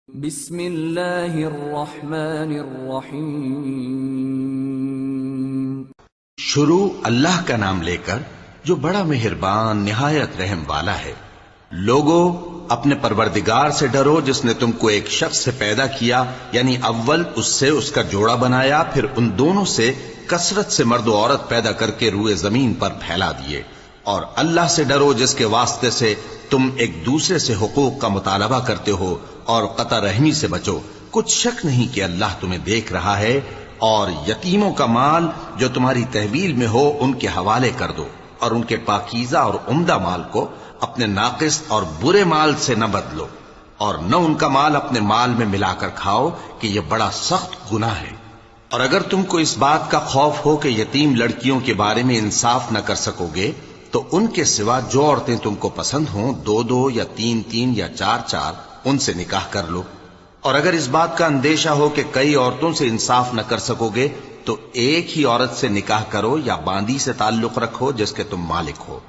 بسم اللہ الرحمن الرحیم۔ شروع اللہ کا نام لے کر جو بڑا مہربان نہایت رحم والا ہے۔ لوگو اپنے پروردگار سے ڈرو جس نے تم کو ایک شخص سے پیدا کیا، یعنی اول اس سے اس کا جوڑا بنایا، پھر ان دونوں سے کثرت سے مرد و عورت پیدا کر کے روئے زمین پر پھیلا دیے۔ اور اللہ سے ڈرو جس کے واسطے سے تم ایک دوسرے سے حقوق کا مطالبہ کرتے ہو، اور قطع رحمی سے بچو۔ کچھ شک نہیں کہ اللہ تمہیں دیکھ رہا ہے۔ اور یتیموں کا مال جو تمہاری تحویل میں ہو ان کے حوالے کر دو، اور ان کے پاکیزہ اور عمدہ مال کو اپنے ناقص اور برے مال سے نہ بدلو، اور نہ ان کا مال اپنے مال میں ملا کر کھاؤ کہ یہ بڑا سخت گناہ ہے۔ اور اگر تم کو اس بات کا خوف ہو کہ یتیم لڑکیوں کے بارے میں انصاف نہ کر سکو گے، تو ان کے سوا جو عورتیں تم کو پسند ہوں، دو دو یا تین تین یا چار چار، ان سے نکاح کر لو۔ اور اگر اس بات کا اندیشہ ہو کہ کئی عورتوں سے انصاف نہ کر سکو گے، تو ایک ہی عورت سے نکاح کرو یا باندی سے تعلق رکھو جس کے تم مالک ہو۔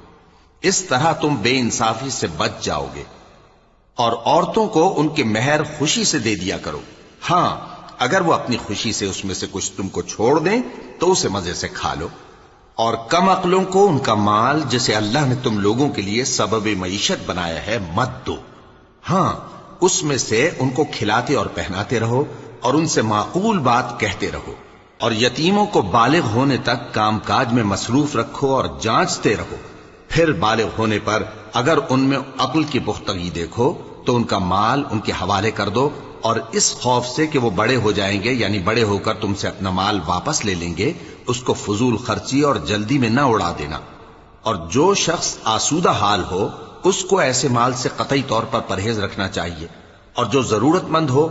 اس طرح تم بے انصافی سے بچ جاؤ گے۔ اور عورتوں کو ان کے مہر خوشی سے دے دیا کرو۔ ہاں، اگر وہ اپنی خوشی سے اس میں سے کچھ تم کو چھوڑ دیں تو اسے مزے سے کھا لو۔ اور کم عقلوں کو ان کا مال جسے اللہ نے تم لوگوں کے لیے سبب معیشت بنایا ہے مت دو۔ ہاں، اس میں سے ان کو کھلاتے اور پہناتے رہو، اور ان سے معقول بات کہتے رہو۔ اور یتیموں کو بالغ ہونے تک کام کاج میں مصروف رکھو اور جانچتے رہو۔ پھر بالغ ہونے پر اگر ان میں عقل کی پختگی دیکھو تو ان کا مال ان کے حوالے کر دو، اور اس خوف سے کہ وہ بڑے ہو جائیں گے، یعنی بڑے ہو کر تم سے اپنا مال واپس لے لیں گے، اس کو فضول خرچی اور جلدی میں نہ اڑا دینا۔ اور جو شخص آسودہ حال ہو اس کو ایسے مال سے قطعی طور پر پرہیز رکھنا چاہیے، اور جو ضرورت مند ہو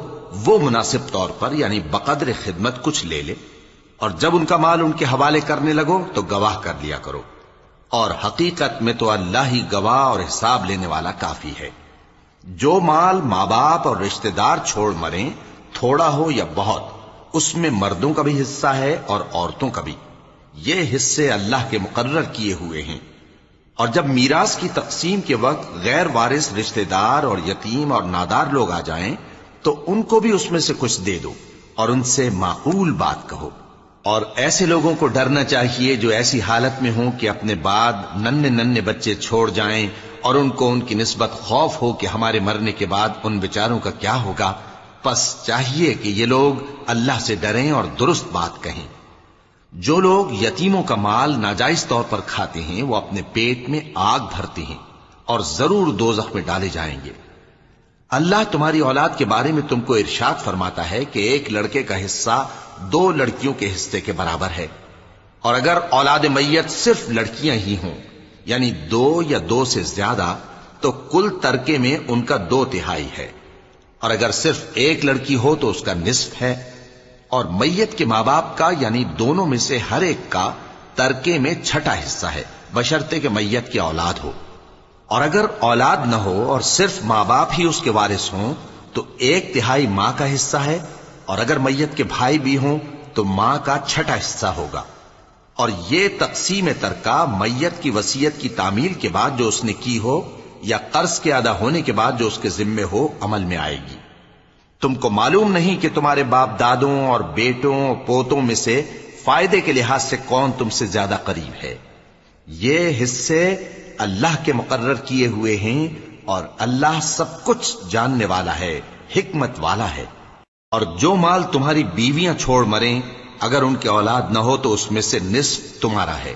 وہ مناسب طور پر یعنی بقدر خدمت کچھ لے لے۔ اور جب ان کا مال ان کے حوالے کرنے لگو تو گواہ کر لیا کرو، اور حقیقت میں تو اللہ ہی گواہ اور حساب لینے والا کافی ہے۔ جو مال ماں باپ اور رشتہ دار چھوڑ مریں، تھوڑا ہو یا بہت، اس میں مردوں کا بھی حصہ ہے اور عورتوں کا بھی۔ یہ حصے اللہ کے مقرر کیے ہوئے ہیں۔ اور جب میراث کی تقسیم کے وقت غیر وارث رشتہ دار اور یتیم اور نادار لوگ آ جائیں تو ان کو بھی اس میں سے کچھ دے دو، اور ان سے معقول بات کہو۔ اور ایسے لوگوں کو ڈرنا چاہیے جو ایسی حالت میں ہوں کہ اپنے بعد ننھے ننھے بچے چھوڑ جائیں، اور ان کو ان کی نسبت خوف ہو کہ ہمارے مرنے کے بعد ان بیچاروں کا کیا ہوگا۔ پس چاہیے کہ یہ لوگ اللہ سے ڈریں اور درست بات کہیں۔ جو لوگ یتیموں کا مال ناجائز طور پر کھاتے ہیں وہ اپنے پیٹ میں آگ بھرتے ہیں اور ضرور دوزخ میں ڈالے جائیں گے۔ اللہ تمہاری اولاد کے بارے میں تم کو ارشاد فرماتا ہے کہ ایک لڑکے کا حصہ دو لڑکیوں کے حصے کے برابر ہے۔ اور اگر اولاد میت صرف لڑکیاں ہی ہوں، یعنی دو یا دو سے زیادہ، تو کل ترکے میں ان کا 2/3 ہے۔ اور اگر صرف ایک لڑکی ہو تو اس کا نصف ہے۔ اور میت کے ماں باپ کا یعنی دونوں میں سے ہر ایک کا ترکے میں 6واں حصہ ہے، بشرطے کہ میت کی اولاد ہو۔ اور اگر اولاد نہ ہو اور صرف ماں باپ ہی اس کے وارث ہوں تو 1/3 ماں کا حصہ ہے، اور اگر میت کے بھائی بھی ہوں تو ماں کا 6واں حصہ ہوگا۔ اور یہ تقسیم ترکہ میت کی وصیت کی تعمیل کے بعد جو اس نے کی ہو یا قرض کے ادا ہونے کے بعد جو اس کے ذمے ہو عمل میں آئے گی۔ تم کو معلوم نہیں کہ تمہارے باپ دادوں اور بیٹوں اور پوتوں میں سے فائدے کے لحاظ سے کون تم سے زیادہ قریب ہے۔ یہ حصے اللہ کے مقرر کیے ہوئے ہیں، اور اللہ سب کچھ جاننے والا ہے، حکمت والا ہے۔ اور جو مال تمہاری بیویاں چھوڑ مریں، اگر ان کی اولاد نہ ہو تو اس میں سے نصف تمہارا ہے۔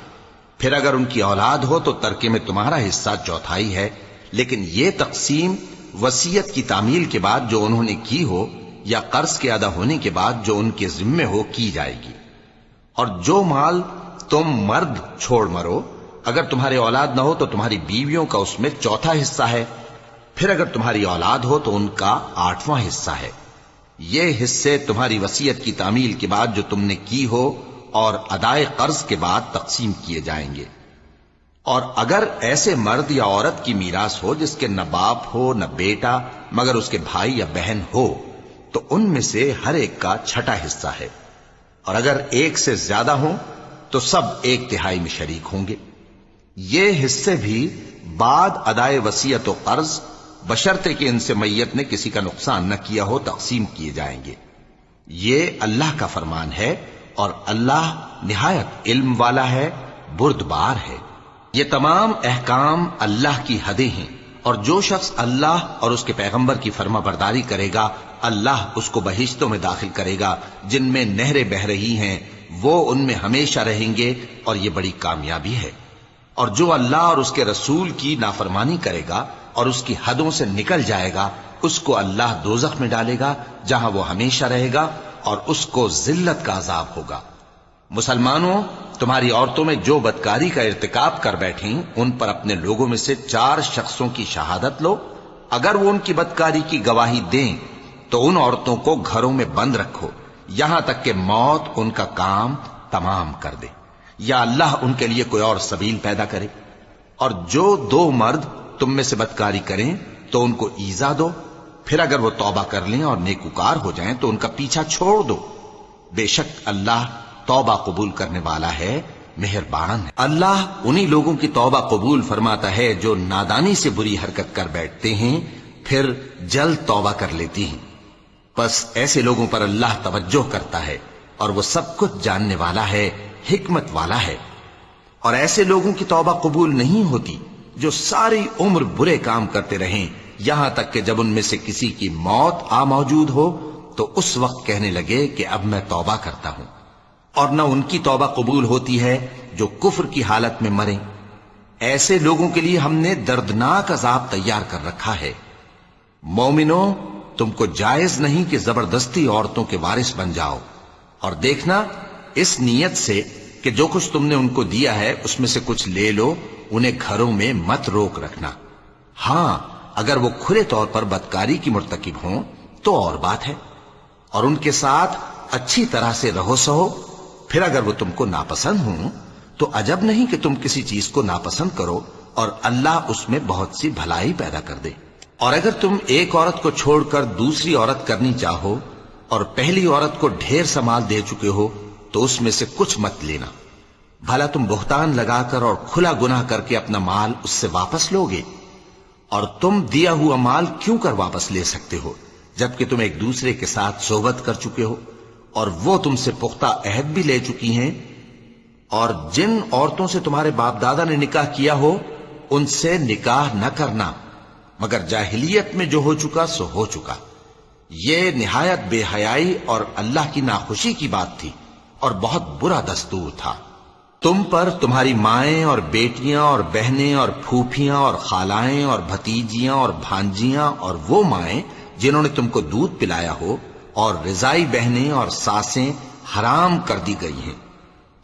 پھر اگر ان کی اولاد ہو تو ترکے میں تمہارا حصہ 1/4 ہے۔ لیکن یہ تقسیم وصیت کی تعمیل کے بعد جو انہوں نے کی ہو یا قرض کے ادا ہونے کے بعد جو ان کے ذمے ہو کی جائے گی۔ اور جو مال تم مرد چھوڑ مرو، اگر تمہارے اولاد نہ ہو تو تمہاری بیویوں کا اس میں 1/4 حصہ ہے۔ پھر اگر تمہاری اولاد ہو تو ان کا 8واں حصہ ہے۔ یہ حصے تمہاری وصیت کی تعمیل کے بعد جو تم نے کی ہو اور ادائے قرض کے بعد تقسیم کیے جائیں گے۔ اور اگر ایسے مرد یا عورت کی میراث ہو جس کے نہ باپ ہو نہ بیٹا مگر اس کے بھائی یا بہن ہو، تو ان میں سے ہر ایک کا 6واں حصہ ہے۔ اور اگر ایک سے زیادہ ہوں تو سب 1/3 میں شریک ہوں گے۔ یہ حصے بھی بعد ادائے وصیت و قرض بشرطے کہ ان سے میت نے کسی کا نقصان نہ کیا ہو تقسیم کیے جائیں گے۔ یہ اللہ کا فرمان ہے اور اللہ نہایت علم والا ہے، بردبار ہے۔ یہ تمام احکام اللہ کی حدیں ہیں، اور جو شخص اللہ اور اس کے پیغمبر کی فرما برداری کرے گا اللہ اس کو بہشتوں میں داخل کرے گا جن میں نہریں بہہ رہی ہیں، وہ ان میں ہمیشہ رہیں گے، اور یہ بڑی کامیابی ہے۔ اور جو اللہ اور اس کے رسول کی نافرمانی کرے گا اور اس کی حدوں سے نکل جائے گا اس کو اللہ دوزخ میں ڈالے گا جہاں وہ ہمیشہ رہے گا، اور اس کو ذلت کا عذاب ہوگا۔ مسلمانوں، تمہاری عورتوں میں جو بدکاری کا ارتکاب کر بیٹھیں ان پر اپنے لوگوں میں سے 4 شخصوں کی شہادت لو۔ اگر وہ ان کی بدکاری کی گواہی دیں تو ان عورتوں کو گھروں میں بند رکھو یہاں تک کہ موت ان کا کام تمام کر دے، یا اللہ ان کے لیے کوئی اور سبیل پیدا کرے۔ اور جو 2 مرد تم میں سے بدکاری کریں تو ان کو ایذا دو، پھر اگر وہ توبہ کر لیں اور نیکوکار ہو جائیں تو ان کا پیچھا چھوڑ دو۔ بے شک اللہ توبہ قبول کرنے والا ہے، مہربان ہے۔ اللہ انہی لوگوں کی توبہ قبول فرماتا ہے جو نادانی سے بری حرکت کر بیٹھتے ہیں پھر جلد توبہ کر لیتی ہیں۔ بس ایسے لوگوں پر اللہ توجہ کرتا ہے اور وہ سب کچھ جاننے والا ہے، حکمت والا ہے۔ اور ایسے لوگوں کی توبہ قبول نہیں ہوتی جو ساری عمر برے کام کرتے رہیں یہاں تک کہ جب ان میں سے کسی کی موت آ موجود ہو تو اس وقت کہنے لگے کہ اب میں توبہ کرتا ہوں۔ اور نہ ان کی توبہ قبول ہوتی ہے جو کفر کی حالت میں مریں۔ ایسے لوگوں کے لیے ہم نے دردناک عذاب تیار کر رکھا ہے۔ مومنوں، تم کو جائز نہیں کہ زبردستی عورتوں کے وارث بن جاؤ، اور دیکھنا اس نیت سے کہ جو کچھ تم نے ان کو دیا ہے اس میں سے کچھ لے لو، انہیں گھروں میں مت روک رکھنا۔ ہاں، اگر وہ کھلے طور پر بدکاری کی مرتکب ہوں تو اور بات ہے، اور ان کے ساتھ اچھی طرح سے رہو سہو۔ پھر اگر وہ تم کو ناپسند ہوں تو عجب نہیں کہ تم کسی چیز کو ناپسند کرو، اور اللہ اس میں بہت سی بھلائی پیدا کر دے۔ اور اگر تم ایک عورت کو چھوڑ کر دوسری عورت کرنی چاہو اور پہلی عورت کو ڈھیر سا مال دے چکے ہو تو اس میں سے کچھ مت لینا، بھلا تم بہتان لگا کر اور کھلا گناہ کر کے اپنا مال اس سے واپس لوگے؟ اور تم دیا ہوا مال کیوں کر واپس لے سکتے ہو جبکہ تم ایک دوسرے کے ساتھ صحبت کر چکے ہو اور وہ تم سے پختہ عہد بھی لے چکی ہیں؟ اور جن عورتوں سے تمہارے باپ دادا نے نکاح کیا ہو ان سے نکاح نہ کرنا مگر جاہلیت میں جو ہو چکا سو ہو چکا۔ یہ نہایت بے حیائی اور اللہ کی ناخوشی کی بات تھی اور بہت برا دستور تھا۔ تم پر تمہاری مائیں اور بیٹیاں اور بہنیں اور پھوپھیاں اور خالائیں اور بھتیجیاں اور بھانجیاں اور وہ مائیں جنہوں نے تم کو دودھ پلایا ہو اور رضائی بہنیں اور ساسیں حرام کر دی گئی ہیں،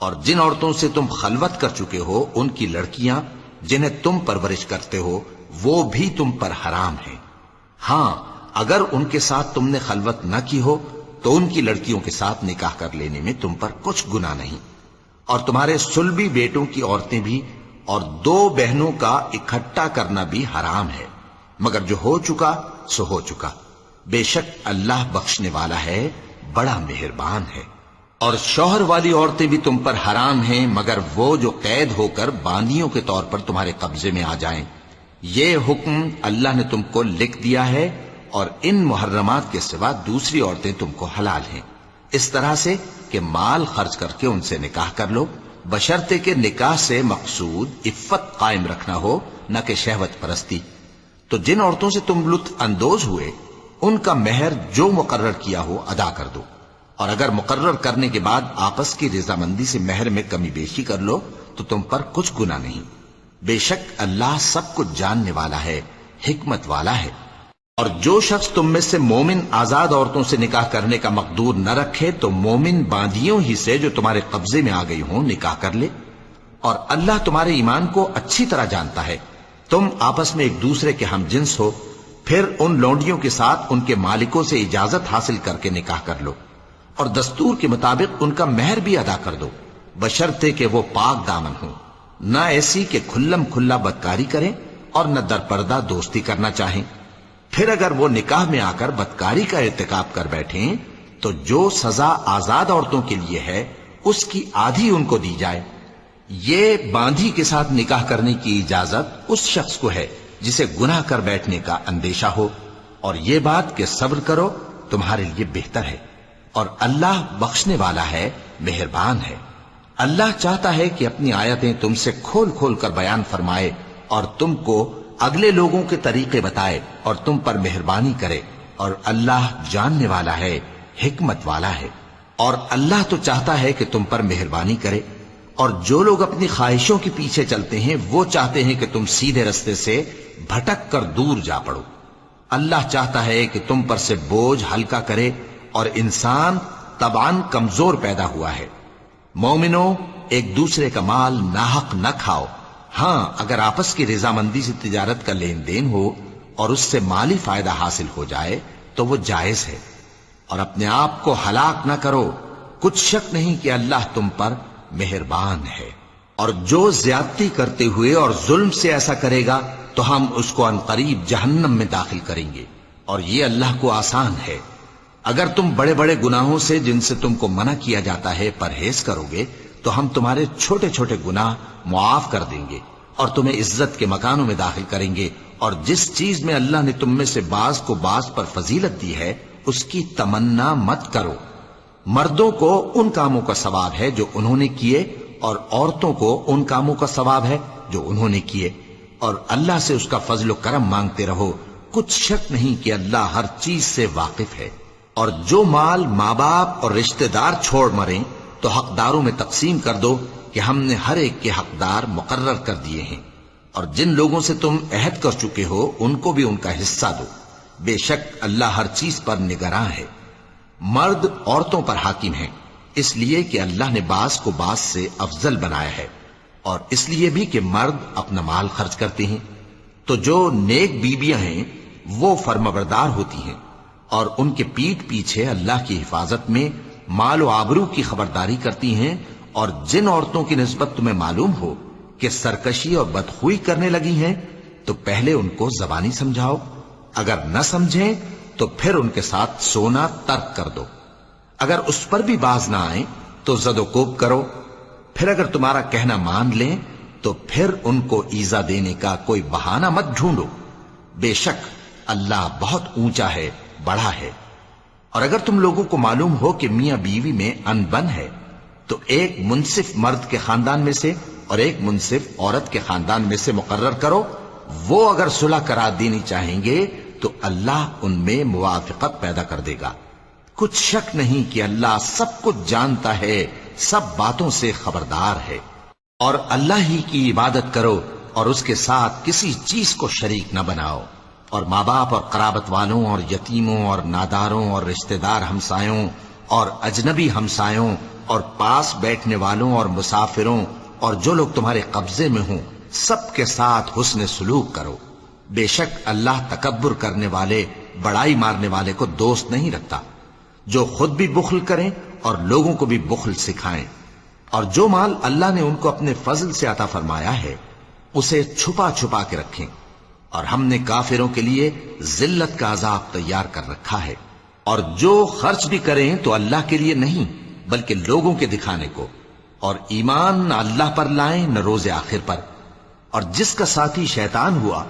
اور جن عورتوں سے تم خلوت کر چکے ہو ان کی لڑکیاں جنہیں تم پرورش کرتے ہو وہ بھی تم پر حرام ہیں۔ ہاں، اگر ان کے ساتھ تم نے خلوت نہ کی ہو تو ان کی لڑکیوں کے ساتھ نکاح کر لینے میں تم پر کچھ گناہ نہیں۔ اور تمہارے صلبی بیٹوں کی عورتیں بھی اور 2 بہنوں کا اکٹھا کرنا بھی حرام ہے، مگر جو ہو چکا سو ہو چکا۔ بے شک اللہ بخشنے والا ہے، بڑا مہربان ہے۔ اور شوہر والی عورتیں بھی تم پر حرام ہیں مگر وہ جو قید ہو کر باندیوں کے طور پر تمہارے قبضے میں آ جائیں۔ یہ حکم اللہ نے تم کو لکھ دیا ہے، اور ان محرمات کے سوا دوسری عورتیں تم کو حلال ہیں، اس طرح سے کہ مال خرچ کر کے ان سے نکاح کر لو، بشرطے کہ نکاح سے مقصود عفت قائم رکھنا ہو نہ کہ شہوت پرستی۔ تو جن عورتوں سے تم لطف اندوز ہوئے ان کا مہر جو مقرر کیا ہو ادا کر دو، اور اگر مقرر کرنے کے بعد آپس کی رضامندی سے مہر میں کمی بیشی کر لو تو تم پر کچھ گناہ نہیں۔ بے شک اللہ سب کچھ جاننے والا ہے، حکمت والا ہے۔ اور جو شخص تم میں سے مومن آزاد عورتوں سے نکاح کرنے کا مقدور نہ رکھے تو مومن باندیوں ہی سے جو تمہارے قبضے میں آ گئی ہوں نکاح کر لے، اور اللہ تمہارے ایمان کو اچھی طرح جانتا ہے۔ تم آپس میں ایک دوسرے کے ہم جنس ہو، پھر ان لونڈیوں کے ساتھ ان کے مالکوں سے اجازت حاصل کر کے نکاح کر لو، اور دستور کے مطابق ان کا مہر بھی ادا کر دو، بشرطے کہ وہ پاک دامن ہوں، نہ ایسی کہ کھلم کھلا بدکاری کریں اور نہ در پردہ دوستی کرنا چاہیں۔ پھر اگر وہ نکاح میں آ کر بدکاری کا ارتکاب کر بیٹھیں تو جو سزا آزاد عورتوں کے لیے ہے اس کی آدھی ان کو دی جائے۔ یہ باندھی کے ساتھ نکاح کرنے کی اجازت اس شخص کو ہے جسے گناہ کر بیٹھنے کا اندیشہ ہو، اور یہ بات کہ صبر کرو تمہارے لیے بہتر ہے، اور اللہ بخشنے والا ہے، مہربان ہے۔ اللہ چاہتا ہے کہ اپنی آیتیں تم سے کھول کھول کر بیان فرمائے اور تم کو اگلے لوگوں کے طریقے بتائے اور تم پر مہربانی کرے، اور اللہ جاننے والا ہے، حکمت والا ہے۔ اور اللہ تو چاہتا ہے کہ تم پر مہربانی کرے، اور جو لوگ اپنی خواہشوں کے پیچھے چلتے ہیں وہ چاہتے ہیں کہ تم سیدھے رستے سے بھٹک کر دور جا پڑو۔ اللہ چاہتا ہے کہ تم پر سے بوجھ ہلکا کرے، اور انسان طبعاً کمزور پیدا ہوا ہے۔ مومنوں، ایک دوسرے کا مال ناحق نہ کھاؤ، ہاں اگر آپس کی رضامندی سے تجارت کا لین دین ہو اور اس سے مالی فائدہ حاصل ہو جائے تو وہ جائز ہے، اور اپنے آپ کو ہلاک نہ کرو، کچھ شک نہیں کہ اللہ تم پر مہربان ہے۔ اور جو زیادتی کرتے ہوئے اور ظلم سے ایسا کرے گا تو ہم اس کو عنقریب جہنم میں داخل کریں گے، اور یہ اللہ کو آسان ہے۔ اگر تم بڑے بڑے گناہوں سے جن سے تم کو منع کیا جاتا ہے پرہیز کرو گے تو ہم تمہارے چھوٹے چھوٹے گناہ معاف کر دیں گے اور تمہیں عزت کے مکانوں میں داخل کریں گے، اور جس چیز میں اللہ نے تم میں سے بعض کو بعض پر فضیلت دی ہے اس کی تمنا مت کرو۔ مردوں کو ان کاموں کا ثواب ہے جو انہوں نے کیے، اور عورتوں کو ان کاموں کا ثواب ہے جو انہوں نے کیے، اور اللہ سے اس کا فضل و کرم مانگتے رہو، کچھ شک نہیں کہ اللہ ہر چیز سے واقف ہے۔ اور جو مال ماں باپ اور رشتہ دار چھوڑ مریں تو حقداروں میں تقسیم کر دو کہ ہم نے ہر ایک کے حقدار مقرر کر دیے ہیں، اور جن لوگوں سے تم عہد کر چکے ہو ان کو بھی ان کا حصہ دو، بے شک اللہ ہر چیز پر نگراں ہے۔ مرد عورتوں پر حاکم ہیں، اس لیے کہ اللہ نے بعض کو بعض سے افضل بنایا ہے، اور اس لیے بھی کہ مرد اپنا مال خرچ کرتے ہیں، تو جو نیک بیویاں ہیں وہ فرمانبردار ہوتی ہیں، اور ان کے پیٹھ پیچھے اللہ کی حفاظت میں مال و آبرو کی خبرداری کرتی ہیں۔ اور جن عورتوں کی نسبت تمہیں معلوم ہو کہ سرکشی اور بدخوئی کرنے لگی ہیں تو پہلے ان کو زبانی سمجھاؤ، اگر نہ سمجھیں تو پھر ان کے ساتھ سونا ترک کر دو، اگر اس پر بھی باز نہ آئیں تو زد و کوب کرو، پھر اگر تمہارا کہنا مان لیں تو پھر ان کو ایذا دینے کا کوئی بہانہ مت ڈھونڈو، بے شک اللہ بہت اونچا ہے، بڑا ہے۔ اور اگر تم لوگوں کو معلوم ہو کہ میاں بیوی میں ان بن ہے تو ایک منصف مرد کے خاندان میں سے اور ایک منصف عورت کے خاندان میں سے مقرر کرو، وہ اگر صلح کرا دینی چاہیں گے تو اللہ ان میں موافقت پیدا کر دے گا۔ کچھ شک نہیں کہ اللہ سب کچھ جانتا ہے، سب باتوں سے خبردار ہے۔ اور اللہ ہی کی عبادت کرو اور اس کے ساتھ کسی چیز کو شریک نہ بناؤ، اور ماں باپ اور قرابت والوں اور یتیموں اور ناداروں اور رشتہ دار ہمسایوں اور اجنبی ہمسایوں اور پاس بیٹھنے والوں اور مسافروں اور جو لوگ تمہارے قبضے میں ہوں سب کے ساتھ حسن سلوک کرو، بے شک اللہ تکبر کرنے والے، بڑائی مارنے والے کو دوست نہیں رکھتا۔ جو خود بھی بخل کریں اور لوگوں کو بھی بخل سکھائیں، اور جو مال اللہ نے ان کو اپنے فضل سے عطا فرمایا ہے اسے چھپا چھپا کے رکھیں، اور ہم نے کافروں کے لیے ذلت کا عذاب تیار کر رکھا ہے۔ اور جو خرچ بھی کریں تو اللہ کے لیے نہیں بلکہ لوگوں کے دکھانے کو، اور ایمان نہ اللہ پر لائیں نہ روز آخر پر۔ اور جس کا ساتھی شیطان ہوا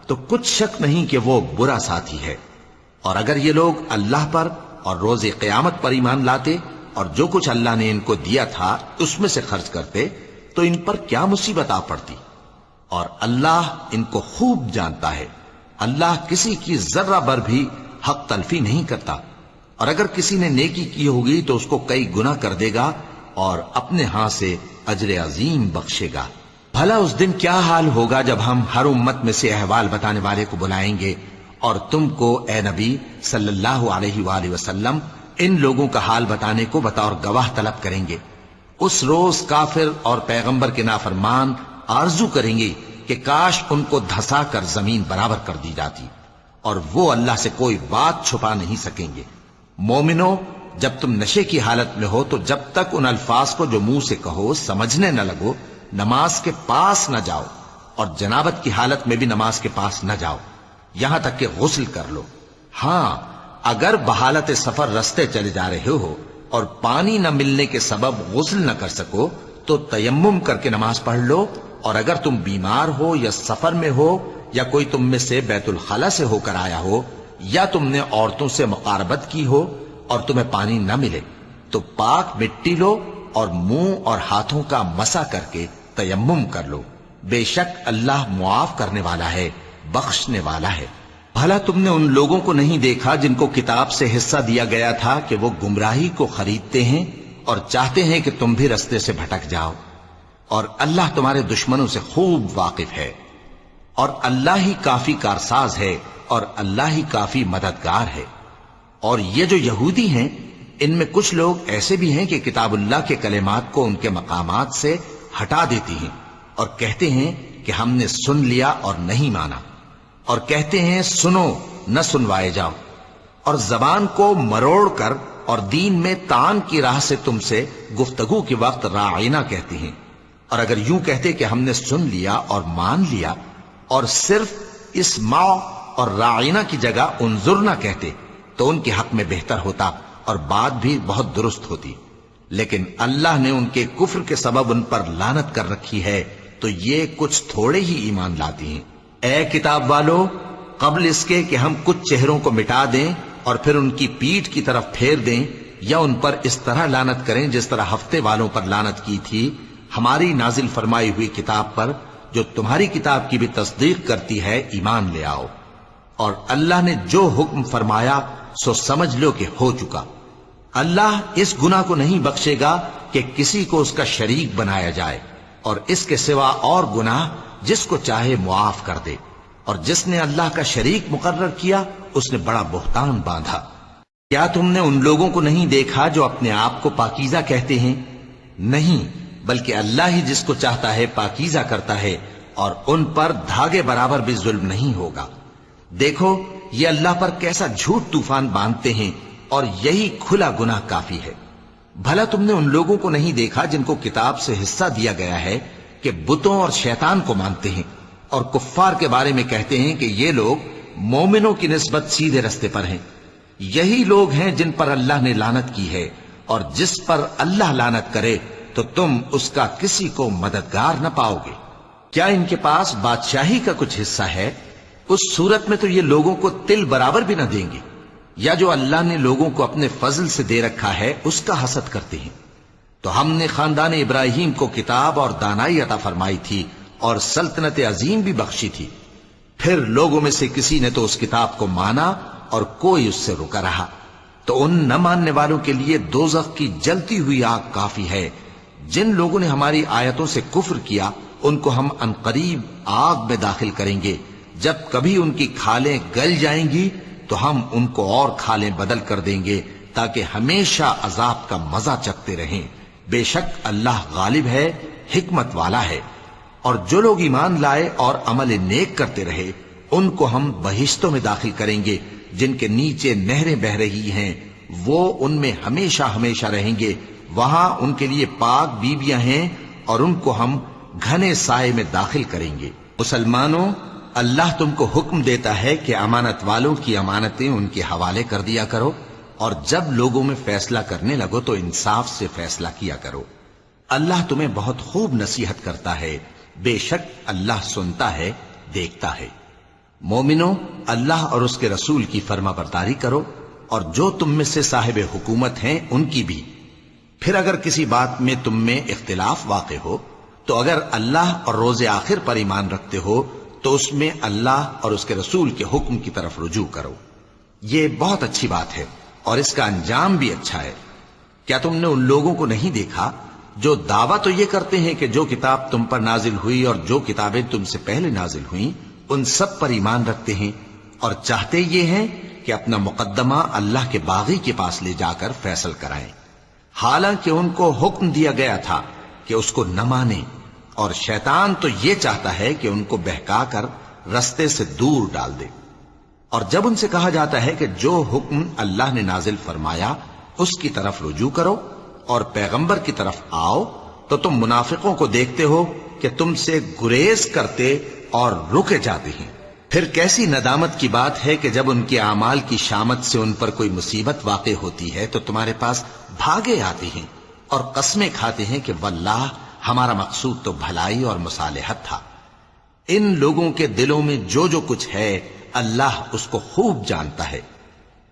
تو کچھ شک نہیں کہ وہ برا ساتھی ہے۔ اور اگر یہ لوگ اللہ پر اور روز قیامت پر ایمان لاتے اور جو کچھ اللہ نے ان کو دیا تھا اس میں سے خرچ کرتے تو ان پر کیا مصیبت آ پڑتی، اور اللہ ان کو خوب جانتا ہے۔ اللہ کسی کی ذرہ بر بھی حق تلفی نہیں کرتا، اور اگر کسی نے نیکی کی ہوگی تو اس کو کئی گنا کر دے گا اور اپنے ہاں سے اجر عظیم بخشے گا۔ بھلا اس دن کیا حال ہوگا جب ہم ہر امت میں سے احوال بتانے والے کو بلائیں گے اور تم کو اے نبی صلی اللہ علیہ وآلہ وسلم ان لوگوں کا حال بتانے کو بطور گواہ طلب کریں گے۔ اس روز کافر اور پیغمبر کے نافرمان آرزو کریں گے کہ کاش ان کو دھسا کر زمین برابر کر دی جاتی، اور وہ اللہ سے کوئی بات چھپا نہیں سکیں گے۔ مومنو، جب تم نشے کی حالت میں ہو تو جب تک ان الفاظ کو جو منہ سے کہو سمجھنے نہ لگو نماز کے پاس نہ جاؤ، اور جنابت کی حالت میں بھی نماز کے پاس نہ جاؤ یہاں تک کہ غسل کر لو۔ ہاں، اگر بحالت سفر رستے چلے جا رہے ہو اور پانی نہ ملنے کے سبب غسل نہ کر سکو تو تیمم کر کے نماز پڑھ لو، اور اگر تم بیمار ہو یا سفر میں ہو یا کوئی تم میں سے بیت الخلا سے ہو کر آیا ہو، یا تم نے عورتوں سے مقاربت کی ہو اور تمہیں پانی نہ ملے، تو پاک مٹی لو اور منہ اور ہاتھوں کا مسح کر کے تیمم کر لو، بے شک اللہ معاف کرنے والا ہے، بخشنے والا ہے۔ بھلا تم نے ان لوگوں کو نہیں دیکھا جن کو کتاب سے حصہ دیا گیا تھا کہ وہ گمراہی کو خریدتے ہیں اور چاہتے ہیں کہ تم بھی رستے سے بھٹک جاؤ، اور اللہ تمہارے دشمنوں سے خوب واقف ہے، اور اللہ ہی کافی کارساز ہے، اور اللہ ہی کافی مددگار ہے۔ اور یہ جو یہودی ہیں، ان میں کچھ لوگ ایسے بھی ہیں کہ کتاب اللہ کے کلمات کو ان کے مقامات سے ہٹا دیتی ہیں اور کہتے ہیں کہ ہم نے سن لیا اور نہیں مانا، اور کہتے ہیں سنو نہ سنوائے جاؤ، اور زبان کو مروڑ کر اور دین میں تان کی راہ سے تم سے گفتگو کے وقت راعینا کہتے ہیں۔ اور اگر یوں کہتے کہ ہم نے سن لیا اور مان لیا، اور صرف اسمع اور راعینا کی جگہ انظرنا کہتے، تو ان کے حق میں بہتر ہوتا اور بات بھی بہت درست ہوتی، لیکن اللہ نے ان کے کفر کے سبب ان پر لعنت کر رکھی ہے، تو یہ کچھ تھوڑے ہی ایمان لاتی ہیں۔ اے کتاب والو، قبل اس کے کہ ہم کچھ چہروں کو مٹا دیں اور پھر ان کی پیٹھ کی طرف پھیر دیں یا ان پر اس طرح لعنت کریں جس طرح ہفتے والوں پر لعنت کی تھی، ہماری نازل فرمائی ہوئی کتاب پر جو تمہاری کتاب کی بھی تصدیق کرتی ہے ایمان لے آؤ، اور اللہ نے جو حکم فرمایا سو سمجھ لو کہ ہو چکا۔ اللہ اس گناہ کو نہیں بخشے گا کہ کسی کو اس کا شریک بنایا جائے، اور اس کے سوا اور گناہ جس کو چاہے معاف کر دے، اور جس نے اللہ کا شریک مقرر کیا اس نے بڑا بہتان باندھا۔ کیا تم نے ان لوگوں کو نہیں دیکھا جو اپنے آپ کو پاکیزہ کہتے ہیں؟ نہیں، بلکہ اللہ ہی جس کو چاہتا ہے پاکیزہ کرتا ہے، اور ان پر دھاگے برابر بھی ظلم نہیں ہوگا۔ دیکھو یہ اللہ پر کیسا جھوٹ طوفان باندھتے ہیں، اور یہی کھلا گناہ کافی ہے۔ بھلا تم نے ان لوگوں کو نہیں دیکھا جن کو کتاب سے حصہ دیا گیا ہے کہ بتوں اور شیطان کو مانتے ہیں، اور کفار کے بارے میں کہتے ہیں کہ یہ لوگ مومنوں کی نسبت سیدھے رستے پر ہیں۔ یہی لوگ ہیں جن پر اللہ نے لعنت کی ہے، اور جس پر اللہ لعنت کرے تو تم اس کا کسی کو مددگار نہ پاؤ گے۔ کیا ان کے پاس بادشاہی کا کچھ حصہ ہے؟ اس صورت میں تو یہ لوگوں کو تل برابر بھی نہ دیں گے۔ یا جو اللہ نے لوگوں کو اپنے فضل سے دے رکھا ہے اس کا حسد کرتے ہیں۔ تو ہم نے خاندان ابراہیم کو کتاب اور دانائی عطا فرمائی تھی اور سلطنت عظیم بھی بخشی تھی۔ پھر لوگوں میں سے کسی نے تو اس کتاب کو مانا اور کوئی اس سے رکا رہا، تو ان نہ ماننے والوں کے لیے دوزخ کی جلتی ہوئی آگ کافی ہے۔ جن لوگوں نے ہماری آیتوں سے کفر کیا ان کو ہم عنقریب آگ میں داخل کریں گے، جب کبھی ان کی کھالیں گل جائیں گی تو ہم ان کو اور کھالیں بدل کر دیں گے تاکہ ہمیشہ عذاب کا مزہ چکھتے رہیں۔ بے شک اللہ غالب ہے، حکمت والا ہے۔ اور جو لوگ ایمان لائے اور عمل نیک کرتے رہے ان کو ہم بہشتوں میں داخل کریں گے جن کے نیچے نہریں بہ رہی ہیں، وہ ان میں ہمیشہ ہمیشہ رہیں گے۔ وہاں ان کے لیے پاک بیویاں ہیں اور ان کو ہم گھنے سائے میں داخل کریں گے۔ مسلمانوں، اللہ تم کو حکم دیتا ہے کہ امانت والوں کی امانتیں ان کے حوالے کر دیا کرو، اور جب لوگوں میں فیصلہ کرنے لگو تو انصاف سے فیصلہ کیا کرو۔ اللہ تمہیں بہت خوب نصیحت کرتا ہے، بے شک اللہ سنتا ہے، دیکھتا ہے۔ مومنوں، اللہ اور اس کے رسول کی فرما برداری کرو، اور جو تم میں سے صاحب حکومت ہیں ان کی بھی۔ پھر اگر کسی بات میں تم میں اختلاف واقع ہو تو اگر اللہ اور روز آخر پر ایمان رکھتے ہو تو اس میں اللہ اور اس کے رسول کے حکم کی طرف رجوع کرو۔ یہ بہت اچھی بات ہے اور اس کا انجام بھی اچھا ہے۔ کیا تم نے ان لوگوں کو نہیں دیکھا جو دعویٰ تو یہ کرتے ہیں کہ جو کتاب تم پر نازل ہوئی اور جو کتابیں تم سے پہلے نازل ہوئیں ان سب پر ایمان رکھتے ہیں، اور چاہتے یہ ہیں کہ اپنا مقدمہ اللہ کے باغی کے پاس لے جا کر فیصل کرائیں، حالانکہ ان کو حکم دیا گیا تھا کہ اس کو نہ مانیں، اور شیطان تو یہ چاہتا ہے کہ ان کو بہکا کر رستے سے دور ڈال دے۔ اور جب ان سے کہا جاتا ہے کہ جو حکم اللہ نے نازل فرمایا اس کی طرف رجوع کرو اور پیغمبر کی طرف آؤ، تو تم منافقوں کو دیکھتے ہو کہ تم سے گریز کرتے اور رکے جاتے ہیں۔ پھر کیسی ندامت کی بات ہے کہ جب ان کے اعمال کی شامت سے ان پر کوئی مصیبت واقع ہوتی ہے تو تمہارے پاس بھاگے آتے ہیں اور قسمیں کھاتے ہیں کہ واللہ ہمارا مقصود تو بھلائی اور مصالحت تھا۔ ان لوگوں کے دلوں میں جو جو کچھ ہے اللہ اس کو خوب جانتا ہے۔